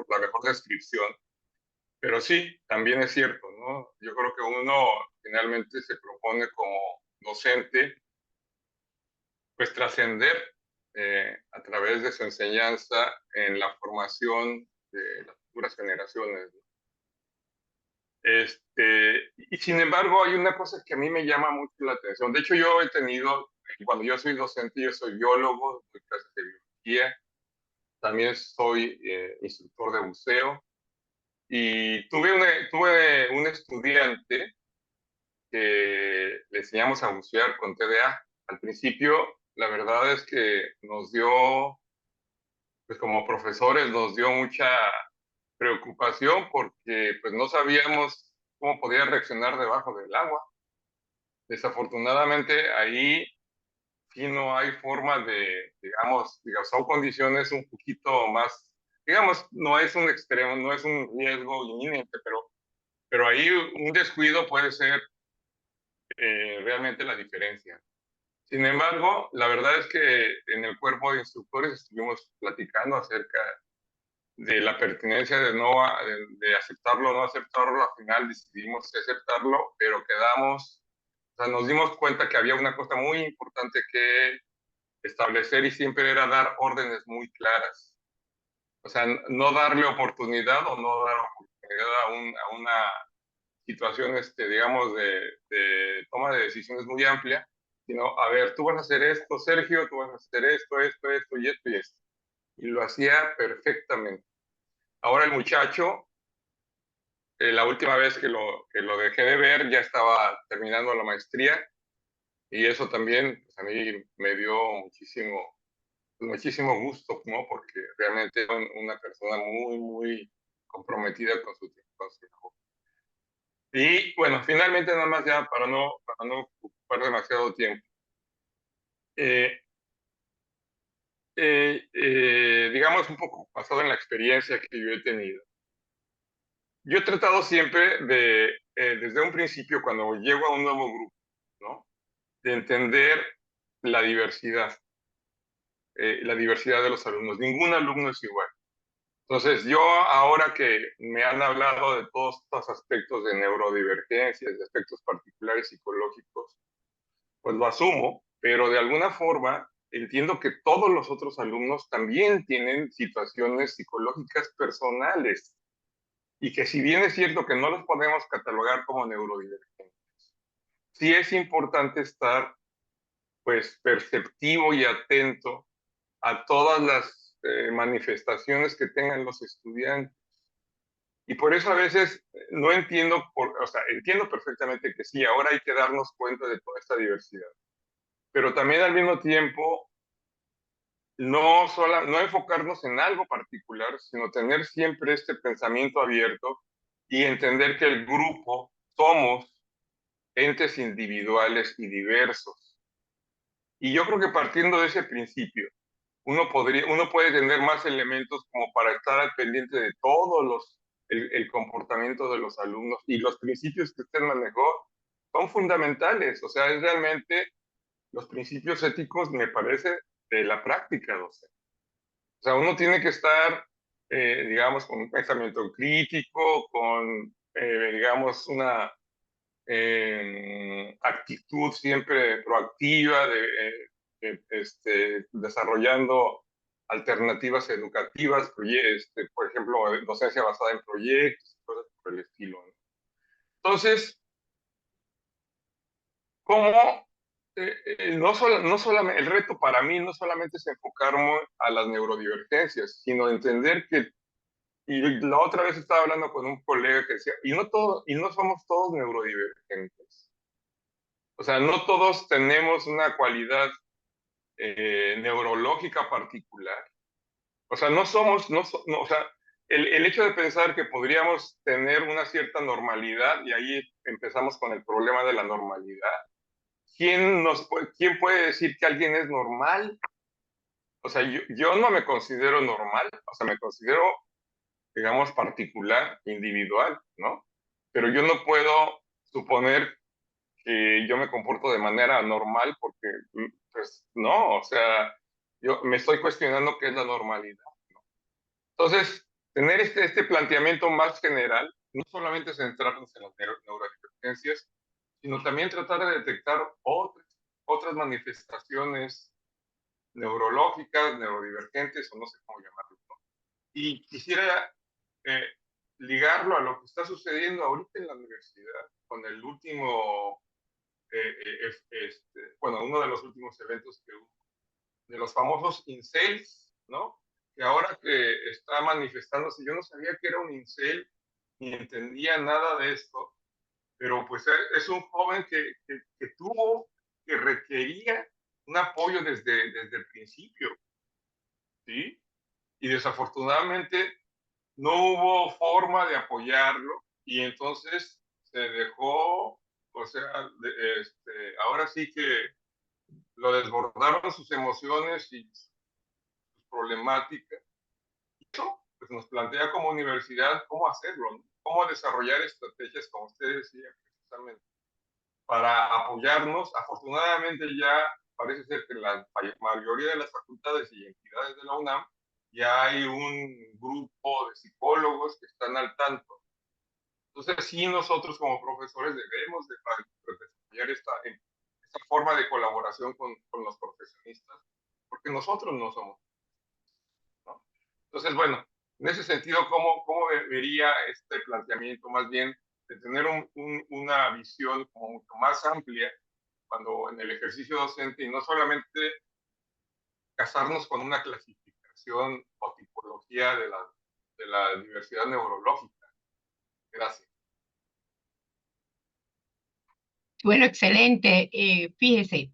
Speaker 3: la mejor descripción, pero sí, también es cierto, ¿no? Yo creo que uno finalmente se propone como docente, pues trascender a través de su enseñanza en la formación de las futuras generaciones, ¿no? Y sin embargo, hay una cosa que a mí me llama mucho la atención. De hecho, yo he tenido, cuando yo soy docente, yo soy biólogo, doy clases de biología, también soy instructor de buceo, y tuve un estudiante que le enseñamos a bucear con TDA. Al principio, la verdad es que nos dio, pues como profesores, nos dio mucha preocupación porque pues no sabíamos cómo podía reaccionar debajo del agua. Desafortunadamente, ahí sí no hay forma digamos, son condiciones un poquito más, digamos, no es un extremo, no es un riesgo inminente, pero ahí un descuido puede ser realmente la diferencia. Sin embargo, la verdad es que en el cuerpo de instructores estuvimos platicando acerca de la pertinencia de aceptarlo o no aceptarlo. Al final decidimos aceptarlo, pero o sea, nos dimos cuenta que había una cosa muy importante que establecer y siempre era dar órdenes muy claras. O sea, no darle oportunidad o no dar oportunidad a una situación, digamos, de toma de decisiones muy amplia, sino, a ver, tú vas a hacer esto, Sergio, tú vas a hacer esto y esto y esto. Y lo hacía perfectamente. Ahora el muchacho, la última vez que lo dejé de ver, ya estaba terminando la maestría Y eso también pues, a mí me dio muchísimo gusto, ¿no? Porque realmente era una persona muy comprometida con su trabajo. Y bueno, finalmente nada más ya para no ocupar demasiado tiempo. Digamos un poco basado en la experiencia que yo he tenido. Yo he tratado siempre de, desde un principio, cuando llego a un nuevo grupo, ¿no? De entender la diversidad de los alumnos. Ningún alumno es igual. Entonces, yo ahora que me han hablado de todos estos aspectos de neurodivergencias, de aspectos particulares psicológicos, pues lo asumo, pero de alguna forma entiendo que todos los otros alumnos también tienen situaciones psicológicas personales y que si bien es cierto que no los podemos catalogar como neurodivergentes, sí es importante estar pues perceptivo y atento a todas las manifestaciones que tengan los estudiantes. Y por eso a veces no entiendo, o sea, entiendo perfectamente que sí, ahora hay que darnos cuenta de toda esta diversidad, pero también al mismo tiempo no enfocarnos en algo particular, sino tener siempre este pensamiento abierto y entender que el grupo somos entes individuales y diversos. Y yo creo que partiendo de ese principio, uno puede tener más elementos como para estar al pendiente de todos el comportamiento de los alumnos, y los principios que usted manejó son fundamentales. O sea, es realmente los principios éticos, me parece, de la práctica docente. O sea, uno tiene que estar, digamos, con un pensamiento crítico, con, digamos, una actitud siempre proactiva desarrollando alternativas educativas, por ejemplo, docencia basada en proyectos, cosas por el estilo, ¿no? Entonces, ¿cómo? No solamente, el reto para mí no solamente es enfocarme a las neurodivergencias, sino entender que, y la otra vez estaba hablando con un colega que decía, y no somos todos neurodivergentes. O sea, no todos tenemos una cualidad neurológica particular. O sea, no somos, no, o sea, el hecho de pensar que podríamos tener una cierta normalidad, y ahí empezamos con el problema de la normalidad. ¿Quién puede decir que alguien es normal? O sea, yo no me considero normal, o sea, me considero, digamos, particular, individual, ¿no? Pero yo no puedo suponer que yo me comporto de manera normal porque, pues, no, o sea, yo me estoy cuestionando qué es la normalidad. Entonces, tener este planteamiento más general, no solamente centrarnos en las neurodivergencias, sino también tratar de detectar otras manifestaciones neurológicas, neurodivergentes, o no sé cómo llamarlo, ¿no? Y quisiera eh, ligarlo a lo que está sucediendo ahorita en la universidad, con el último, bueno, uno de los últimos eventos que hubo, de los famosos incels, ¿no? Que ahora que está manifestándose, yo no sabía que era un incel, ni entendía nada de esto, pero pues es un joven que tuvo, que requería un apoyo desde el principio, ¿sí? Y desafortunadamente no hubo forma de apoyarlo, y entonces se dejó, o sea, ahora sí que lo desbordaron sus emociones y sus problemáticas. Eso pues, nos plantea como universidad cómo hacerlo, ¿no? Cómo desarrollar estrategias, como usted decía, precisamente, para apoyarnos. Afortunadamente ya parece ser que la mayoría de las facultades y entidades de la UNAM ya hay un grupo de psicólogos que están al tanto. Entonces sí, nosotros como profesores debemos de desarrollar esta forma de colaboración con los profesionistas, porque nosotros no somos, ¿no? Entonces, bueno, en ese sentido, ¿cómo vería este planteamiento más bien de tener una visión como mucho más amplia cuando en el ejercicio docente, y no solamente casarnos con una clasificación o tipología de la diversidad neurológica? Gracias.
Speaker 2: Bueno, excelente. Fíjese,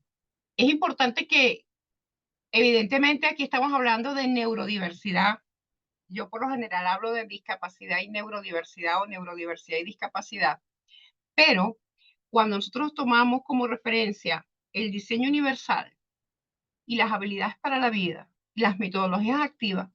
Speaker 2: es importante que, evidentemente, aquí estamos hablando de neurodiversidad. Yo por lo general hablo de discapacidad y neurodiversidad o neurodiversidad y discapacidad, pero cuando nosotros tomamos como referencia el diseño universal y las habilidades para la vida, las metodologías activas,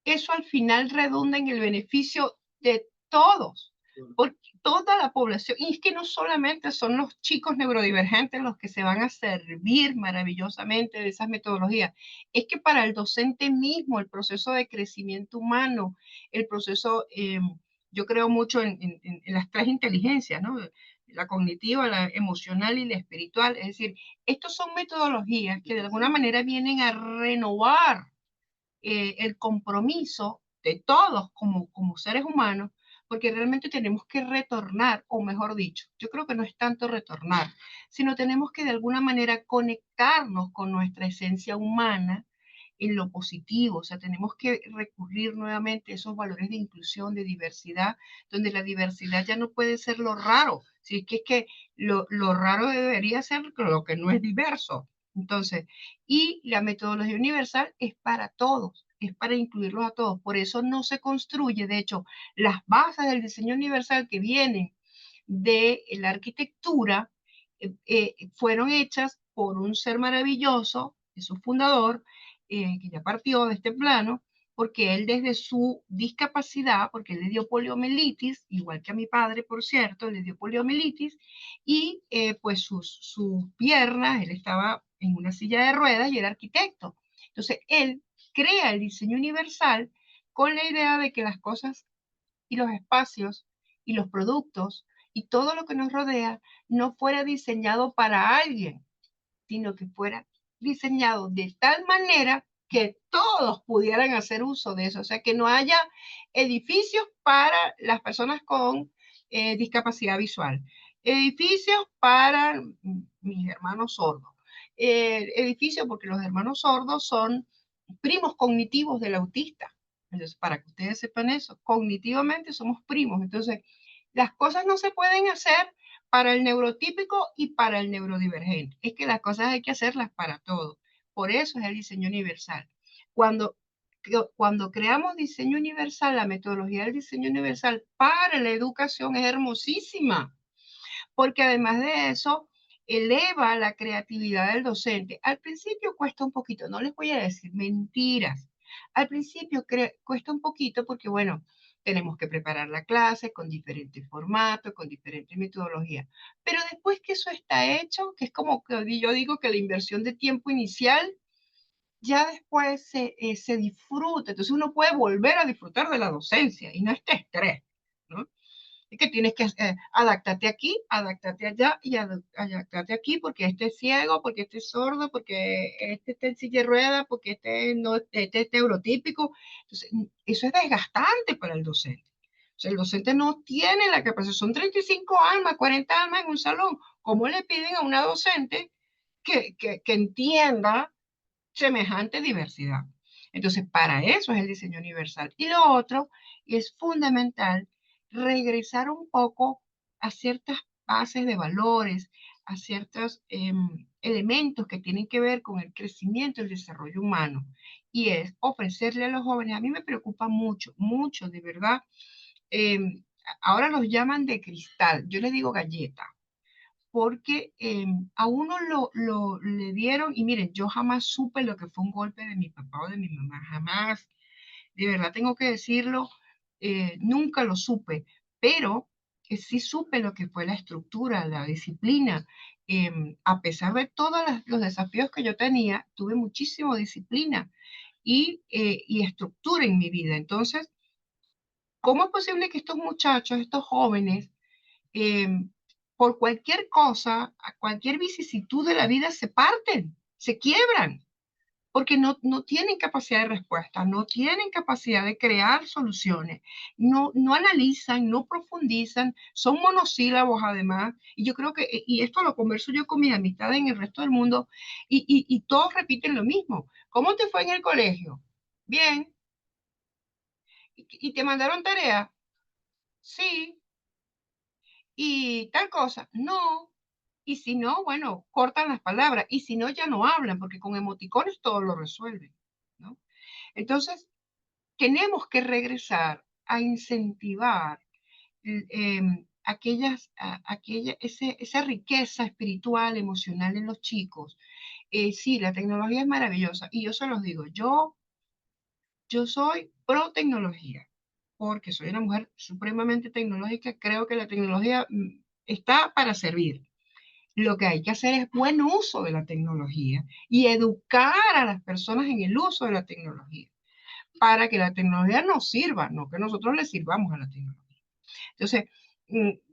Speaker 2: eso al final redunda en el beneficio de todos, porque toda la población, y es que no solamente son los chicos neurodivergentes los que se van a servir maravillosamente de esas metodologías, es que para el docente mismo, el proceso de crecimiento humano, el proceso, yo creo mucho en las tres inteligencias, ¿no? La cognitiva, la emocional y la espiritual, es decir, estas son metodologías que de alguna manera vienen a renovar el compromiso de todos como seres humanos, porque realmente tenemos que retornar, o mejor dicho, yo creo que no es tanto retornar, sino tenemos que de alguna manera conectarnos con nuestra esencia humana en lo positivo, o sea, tenemos que recurrir nuevamente a esos valores de inclusión, de diversidad, donde la diversidad ya no puede ser lo raro, si es que lo raro debería ser lo que no es diverso. Entonces, y la metodología universal es para todos, es para incluirlos a todos. Por eso no se construye, de hecho, las bases del diseño universal que vienen de la arquitectura fueron hechas por un ser maravilloso, es su fundador, que ya partió de este plano, porque él desde su discapacidad, porque él le dio poliomielitis, igual que a mi padre, por cierto, le dio poliomielitis, y pues sus piernas, él estaba en una silla de ruedas y era arquitecto. Entonces, él crea el diseño universal con la idea de que las cosas y los espacios y los productos y todo lo que nos rodea no fuera diseñado para alguien, sino que fuera diseñado de tal manera que todos pudieran hacer uso de eso, o sea, que no haya edificios para las personas con discapacidad visual, edificios para mis hermanos sordos, edificios porque los hermanos sordos son primos cognitivos del autista. Entonces, para que ustedes sepan eso, cognitivamente somos primos. Entonces, las cosas no se pueden hacer para el neurotípico y para el neurodivergente. Es que las cosas hay que hacerlas para todos. Por eso es el diseño universal. Cuando, cuando creamos diseño universal, la metodología del diseño universal para la educación es hermosísima, porque además de eso, eleva la creatividad del docente. Al principio cuesta un poquito, no les voy a decir mentiras. Al principio cuesta un poquito porque, bueno, tenemos que preparar la clase con diferentes formatos, con diferentes metodologías. Pero después que eso está hecho, que es como que yo digo que la inversión de tiempo inicial, ya después se disfruta. Entonces uno puede volver a disfrutar de la docencia y no este estrés, ¿no? Es que tienes que adaptarte aquí, adaptarte allá y adaptarte aquí porque este es ciego, porque este es sordo, porque este está en silla de ruedas, porque este, no, este es neurotípico. Entonces, eso es desgastante para el docente. O sea, el docente no tiene la capacidad, son 35 almas, 40 almas en un salón. ¿Cómo le piden a una docente que entienda semejante diversidad? Entonces, para eso es el diseño universal. Y lo otro es fundamental regresar un poco a ciertas bases de valores, a ciertos elementos que tienen que ver con el crecimiento y el desarrollo humano. Y es ofrecerle a los jóvenes, a mí me preocupa mucho, mucho, de verdad. eh, Ahora los llaman de cristal, yo les digo galleta, porque a uno le dieron, y miren, yo jamás supe lo que fue un golpe de mi papá o de mi mamá, jamás, de verdad tengo que decirlo, nunca lo supe, pero que sí supe lo que fue la estructura, la disciplina. A pesar de todos los desafíos que yo tenía, tuve muchísima disciplina y estructura en mi vida. Entonces, ¿cómo es posible que estos muchachos, estos jóvenes, eh, por cualquier cosa, a cualquier vicisitud de la vida se parten, se quiebran, porque no tienen capacidad de respuesta, no tienen capacidad de crear soluciones, no analizan, no profundizan, son monosílabos además, y yo creo que, y esto lo converso yo con mis amistades en el resto del mundo, y todos repiten lo mismo. ¿Cómo te fue en el colegio? Bien. ¿Y te mandaron tarea? Sí. ¿Y tal cosa? No. Y si no, bueno, cortan las palabras. Y si no, ya no hablan, porque con emoticones todo lo resuelven, ¿no? Entonces, tenemos que regresar a incentivar esa riqueza espiritual, emocional en los chicos. Sí, la tecnología es maravillosa y yo se los digo, yo soy pro tecnología porque soy una mujer supremamente tecnológica, creo que la tecnología está para servir. Lo que hay que hacer es buen uso de la tecnología y educar a las personas en el uso de la tecnología para que la tecnología nos sirva, no que nosotros le sirvamos a la tecnología. Entonces,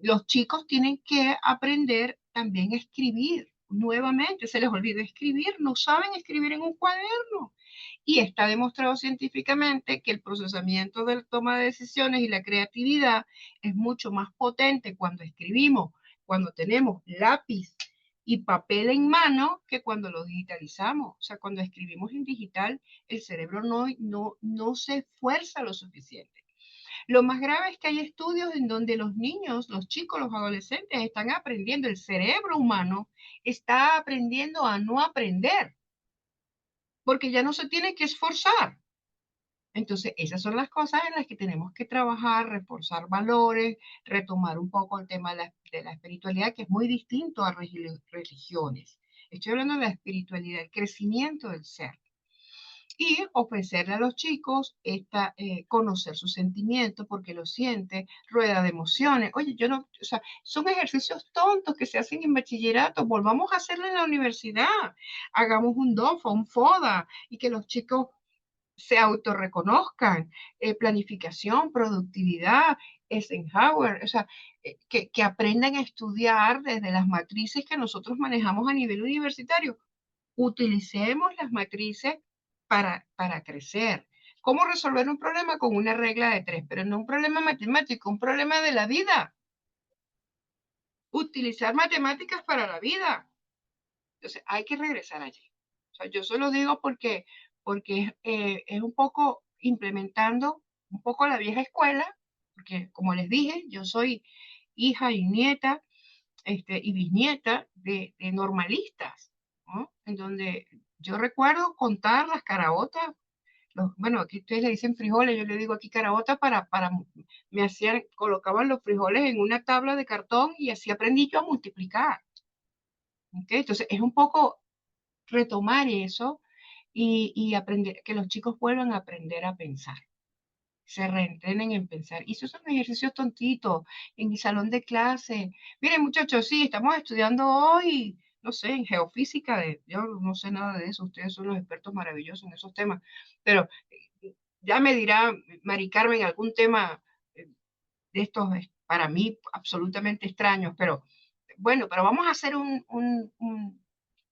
Speaker 2: los chicos tienen que aprender también a escribir nuevamente. Se les olvida escribir, no saben escribir en un cuaderno. Y está demostrado científicamente que el procesamiento de la toma de decisiones y la creatividad es mucho más potente cuando escribimos, cuando tenemos lápiz y papel en mano, que cuando lo digitalizamos. O sea, cuando escribimos en digital, el cerebro no se esfuerza lo suficiente. Lo más grave es que hay estudios en donde los niños, los chicos, los adolescentes están aprendiendo, el cerebro humano está aprendiendo a no aprender, porque ya no se tiene que esforzar. Entonces, esas son las cosas en las que tenemos que trabajar, reforzar valores, retomar un poco el tema de la espiritualidad, que es muy distinto a religiones. Estoy hablando de la espiritualidad, el crecimiento del ser. Y ofrecerle a los chicos conocer sus sentimientos porque lo siente, rueda de emociones. Oye, yo no, o sea, son ejercicios tontos que se hacen en bachillerato, volvamos a hacerlo en la universidad, hagamos un DOFA, un FODA, y que los chicos se autorreconozcan, planificación, productividad, Eisenhower, o sea, que aprendan a estudiar desde las matrices que nosotros manejamos a nivel universitario. Utilicemos las matrices para crecer. ¿Cómo resolver un problema con una regla de tres? Pero no un problema matemático, un problema de la vida. Utilizar matemáticas para la vida. Entonces, hay que regresar allí. O sea, yo se lo digo porque es un poco implementando un poco la vieja escuela, porque como les dije, yo soy hija y nieta y bisnieta de normalistas, ¿no? En donde yo recuerdo contar las caraotas, bueno, aquí ustedes le dicen frijoles, yo le digo aquí caraotas me hacían, colocaban los frijoles en una tabla de cartón y así aprendí yo a multiplicar. ¿Okay? Entonces, es un poco retomar eso y aprender, que los chicos vuelvan a aprender a pensar, se reentrenen en pensar. Y esos son ejercicios tontitos en mi salón de clase. Miren, muchachos, sí, estamos estudiando hoy, no sé, en geofísica, yo no sé nada de eso, ustedes son los expertos maravillosos en esos temas, pero ya me dirá Mari Carmen algún tema de estos para mí absolutamente extraños, pero bueno, pero vamos a hacer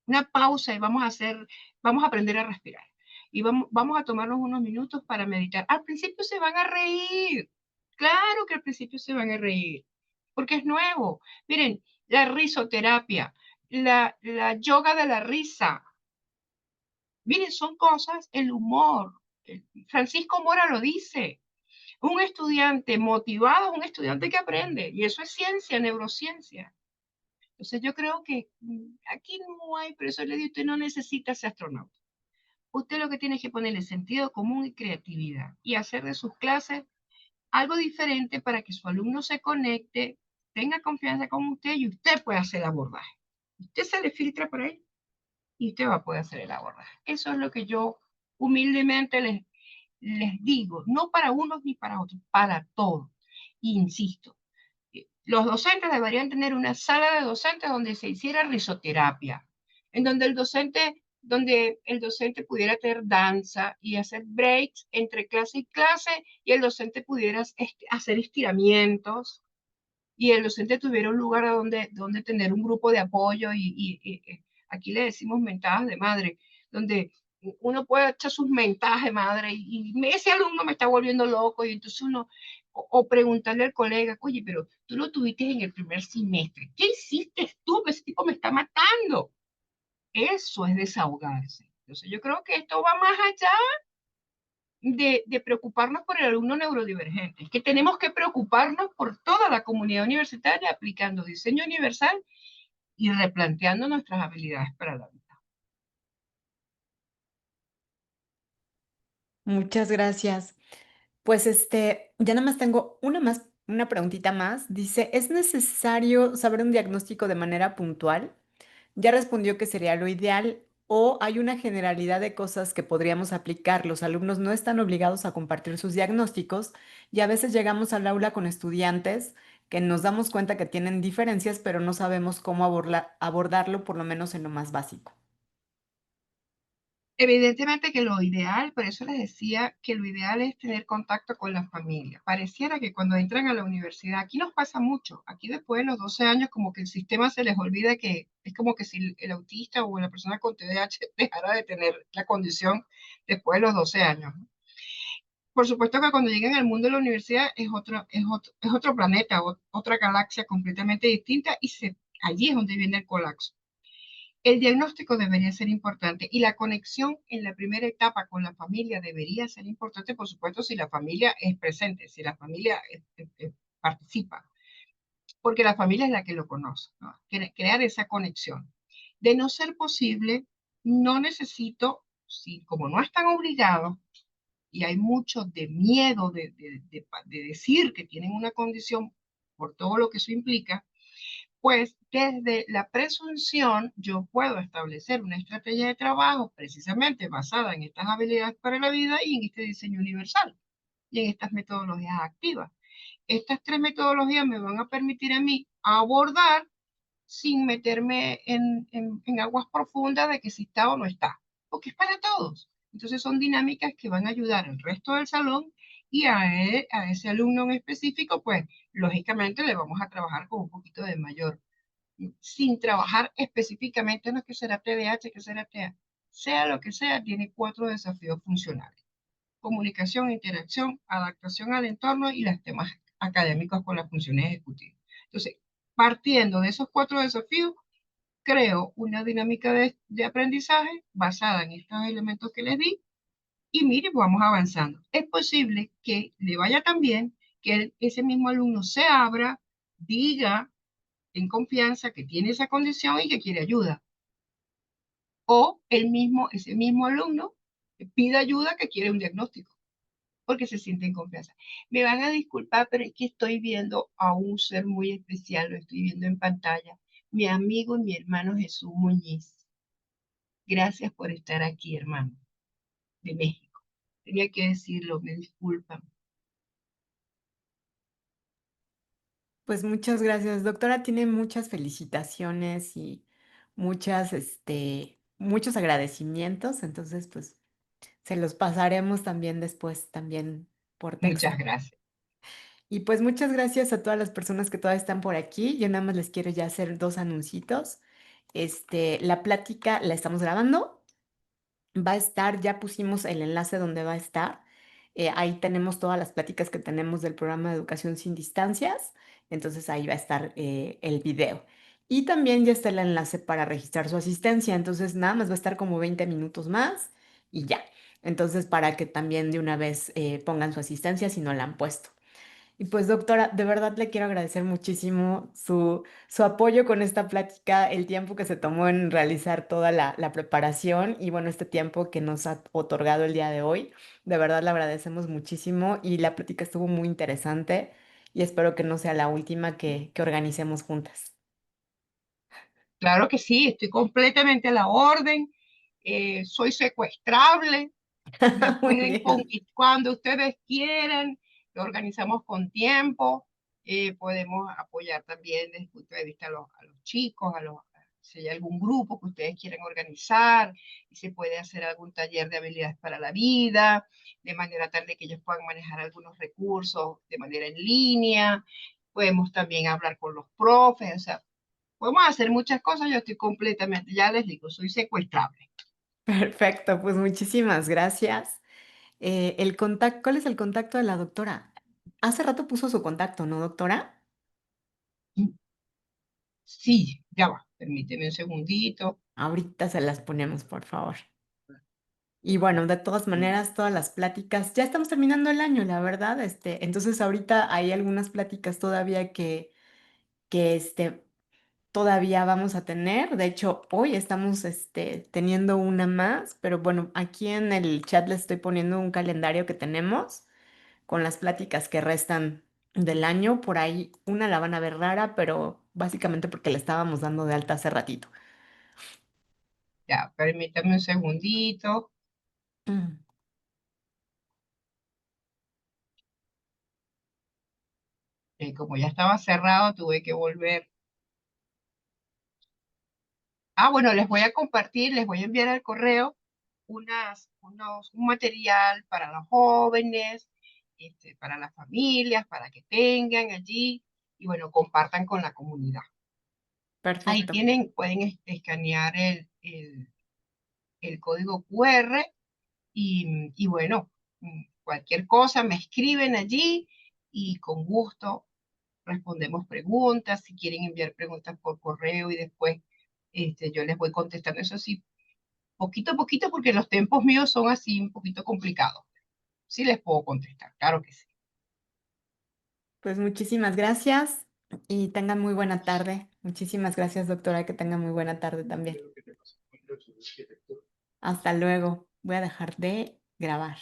Speaker 2: una pausa y vamos a aprender a respirar. Y vamos a tomarnos unos minutos para meditar. Al principio se van a reír. Claro que al principio se van a reír, porque es nuevo. Miren, la risoterapia, la yoga de la risa. Miren, son cosas, el humor. Francisco Mora lo dice. Un estudiante motivado es un estudiante que aprende. Y eso es ciencia, neurociencia. Entonces yo creo que aquí no hay, pero eso le digo, usted no necesita ser astronauta. Usted lo que tiene es que ponerle sentido común y creatividad y hacer de sus clases algo diferente para que su alumno se conecte, tenga confianza con usted y usted pueda hacer el abordaje. Usted se le filtra por ahí y usted va a poder hacer el abordaje. Eso es lo que yo humildemente les digo, no para unos ni para otros, para todos. Y insisto, los docentes deberían tener una sala de docentes donde se hiciera risoterapia, en donde el docente pudiera tener danza y hacer breaks entre clase y clase y el docente pudiera hacer estiramientos y el docente tuviera un lugar donde tener un grupo de apoyo y aquí le decimos mentadas de madre, donde uno puede echar sus mentadas de madre y ese alumno me está volviendo loco y entonces o preguntarle al colega, oye, pero tú lo tuviste en el primer semestre, ¿qué hiciste tú? Ese tipo me está matando. Eso es desahogarse. Entonces yo creo que esto va más allá de preocuparnos por el alumno neurodivergente, es que tenemos que preocuparnos por toda la comunidad universitaria aplicando diseño universal y replanteando nuestras habilidades para la vida.
Speaker 1: Muchas gracias. Pues ya nada más tengo una preguntita más. Dice, ¿es necesario saber un diagnóstico de manera puntual? Ya respondió que sería lo ideal o hay una generalidad de cosas que podríamos aplicar. Los alumnos no están obligados a compartir sus diagnósticos y a veces llegamos al aula con estudiantes que nos damos cuenta que tienen diferencias, pero no sabemos cómo abordarlo, por lo menos en lo más básico.
Speaker 2: Evidentemente que lo ideal, por eso les decía que lo ideal es tener contacto con la familia. Pareciera que cuando entran a la universidad, aquí nos pasa mucho, aquí después de los 12 años como que el sistema se les olvida que es como que si el autista o la persona con TDAH dejara de tener la condición después de los 12 años. Por supuesto que cuando llegan al mundo de la universidad es otro planeta, otra galaxia completamente distinta y allí es donde viene el colapso. El diagnóstico debería ser importante y la conexión en la primera etapa con la familia debería ser importante, por supuesto, si la familia es presente, si la familia participa, porque la familia es la que lo conoce, ¿no? Crear esa conexión. De no ser posible, no necesito, si como no están obligados y hay mucho de miedo de decir que tienen una condición por todo lo que eso implica, pues desde la presunción yo puedo establecer una estrategia de trabajo precisamente basada en estas habilidades para la vida y en este diseño universal y en estas metodologías activas. Estas tres metodologías me van a permitir a mí abordar sin meterme en aguas profundas de que si está o no está, porque es para todos. Entonces son dinámicas que van a ayudar al resto del salón y a ese alumno en específico, pues lógicamente le vamos a trabajar con un poquito de mayor sin trabajar específicamente, no es que será TDAH, que será TEA, sea lo que sea, tiene cuatro desafíos funcionales: comunicación, interacción, adaptación al entorno y los temas académicos con las funciones ejecutivas. Entonces, partiendo de esos cuatro desafíos, creo una dinámica de aprendizaje basada en estos elementos que les di y mire, vamos avanzando. Es posible que le vaya tan bien que ese mismo alumno se abra, diga en confianza que tiene esa condición y que quiere ayuda. O ese mismo alumno pide ayuda que quiere un diagnóstico porque se siente en confianza. Me van a disculpar, pero es que estoy viendo a un ser muy especial, lo estoy viendo en pantalla, mi amigo y mi hermano Jesús Muñiz. Gracias por estar aquí, hermano, de México. Tenía que decirlo, me disculpan.
Speaker 1: Pues muchas gracias, doctora. Tiene muchas felicitaciones y muchos agradecimientos. Entonces, pues se los pasaremos también después, también por
Speaker 2: Muchas
Speaker 1: texto.
Speaker 2: gracias.
Speaker 1: Y pues muchas gracias a todas las personas que todavía están por aquí. Yo nada más les quiero ya hacer dos anuncios. La plática la estamos grabando. Va a estar, ya pusimos el enlace donde va a estar. Ahí tenemos todas las pláticas que tenemos del programa de educación sin distancias. Entonces ahí va a estar el video. Y también ya está el enlace para registrar su asistencia. Entonces nada más va a estar como 20 minutos más y ya. Entonces para que también de una vez pongan su asistencia si no la han puesto. Y pues doctora, de verdad le quiero agradecer muchísimo su apoyo con esta plática, el tiempo que se tomó en realizar toda la preparación y bueno, este tiempo que nos ha otorgado el día de hoy. De verdad le agradecemos muchísimo y la plática estuvo muy interesante y espero que no sea la última que organicemos juntas.
Speaker 2: Claro que sí, estoy completamente a la orden. Soy secuestrable. Me
Speaker 1: Muy
Speaker 2: pueden
Speaker 1: bien.
Speaker 2: cuando ustedes quieran, lo organizamos con tiempo, podemos apoyar también desde el punto de vista a los chicos, si hay algún grupo que ustedes quieran organizar y se puede hacer algún taller de habilidades para la vida, de manera tal de que ellos puedan manejar algunos recursos de manera en línea. Podemos también hablar con los profes, o sea, podemos hacer muchas cosas. Yo estoy completamente, ya les digo, soy secuestrable.
Speaker 1: Perfecto, pues muchísimas gracias. ¿Cuál es el contacto de la doctora? Hace rato puso su contacto, ¿no, doctora?
Speaker 2: Sí, ya va, permíteme un segundito.
Speaker 1: Ahorita se las ponemos, por favor. Y bueno, de todas maneras, todas las pláticas, ya estamos terminando el año, la verdad, entonces ahorita hay algunas pláticas todavía que todavía vamos a tener. De hecho, hoy estamos teniendo una más, pero bueno, aquí en el chat les estoy poniendo un calendario que tenemos con las pláticas que restan del año. Por ahí una la van a ver rara, pero básicamente porque la estábamos dando de alta hace ratito.
Speaker 2: Ya, permítame un segundito.
Speaker 1: Mm.
Speaker 2: Como ya estaba cerrado, tuve que volver. Ah, bueno, les voy a compartir, les voy a enviar al correo un material para los jóvenes, para las familias, para que tengan allí y bueno, compartan con la comunidad. Ahí
Speaker 1: Perfecto.
Speaker 2: pueden escanear el código QR y bueno, cualquier cosa me escriben allí y con gusto respondemos preguntas, si quieren enviar preguntas por correo y después yo les voy contestando. Eso sí, poquito a poquito, porque los tiempos míos son así un poquito complicados. Sí les puedo contestar, claro que sí.
Speaker 1: Pues muchísimas gracias y tengan muy buena tarde. Muchísimas gracias, doctora, que tengan muy buena tarde también. Hasta luego. Voy a dejar de grabar.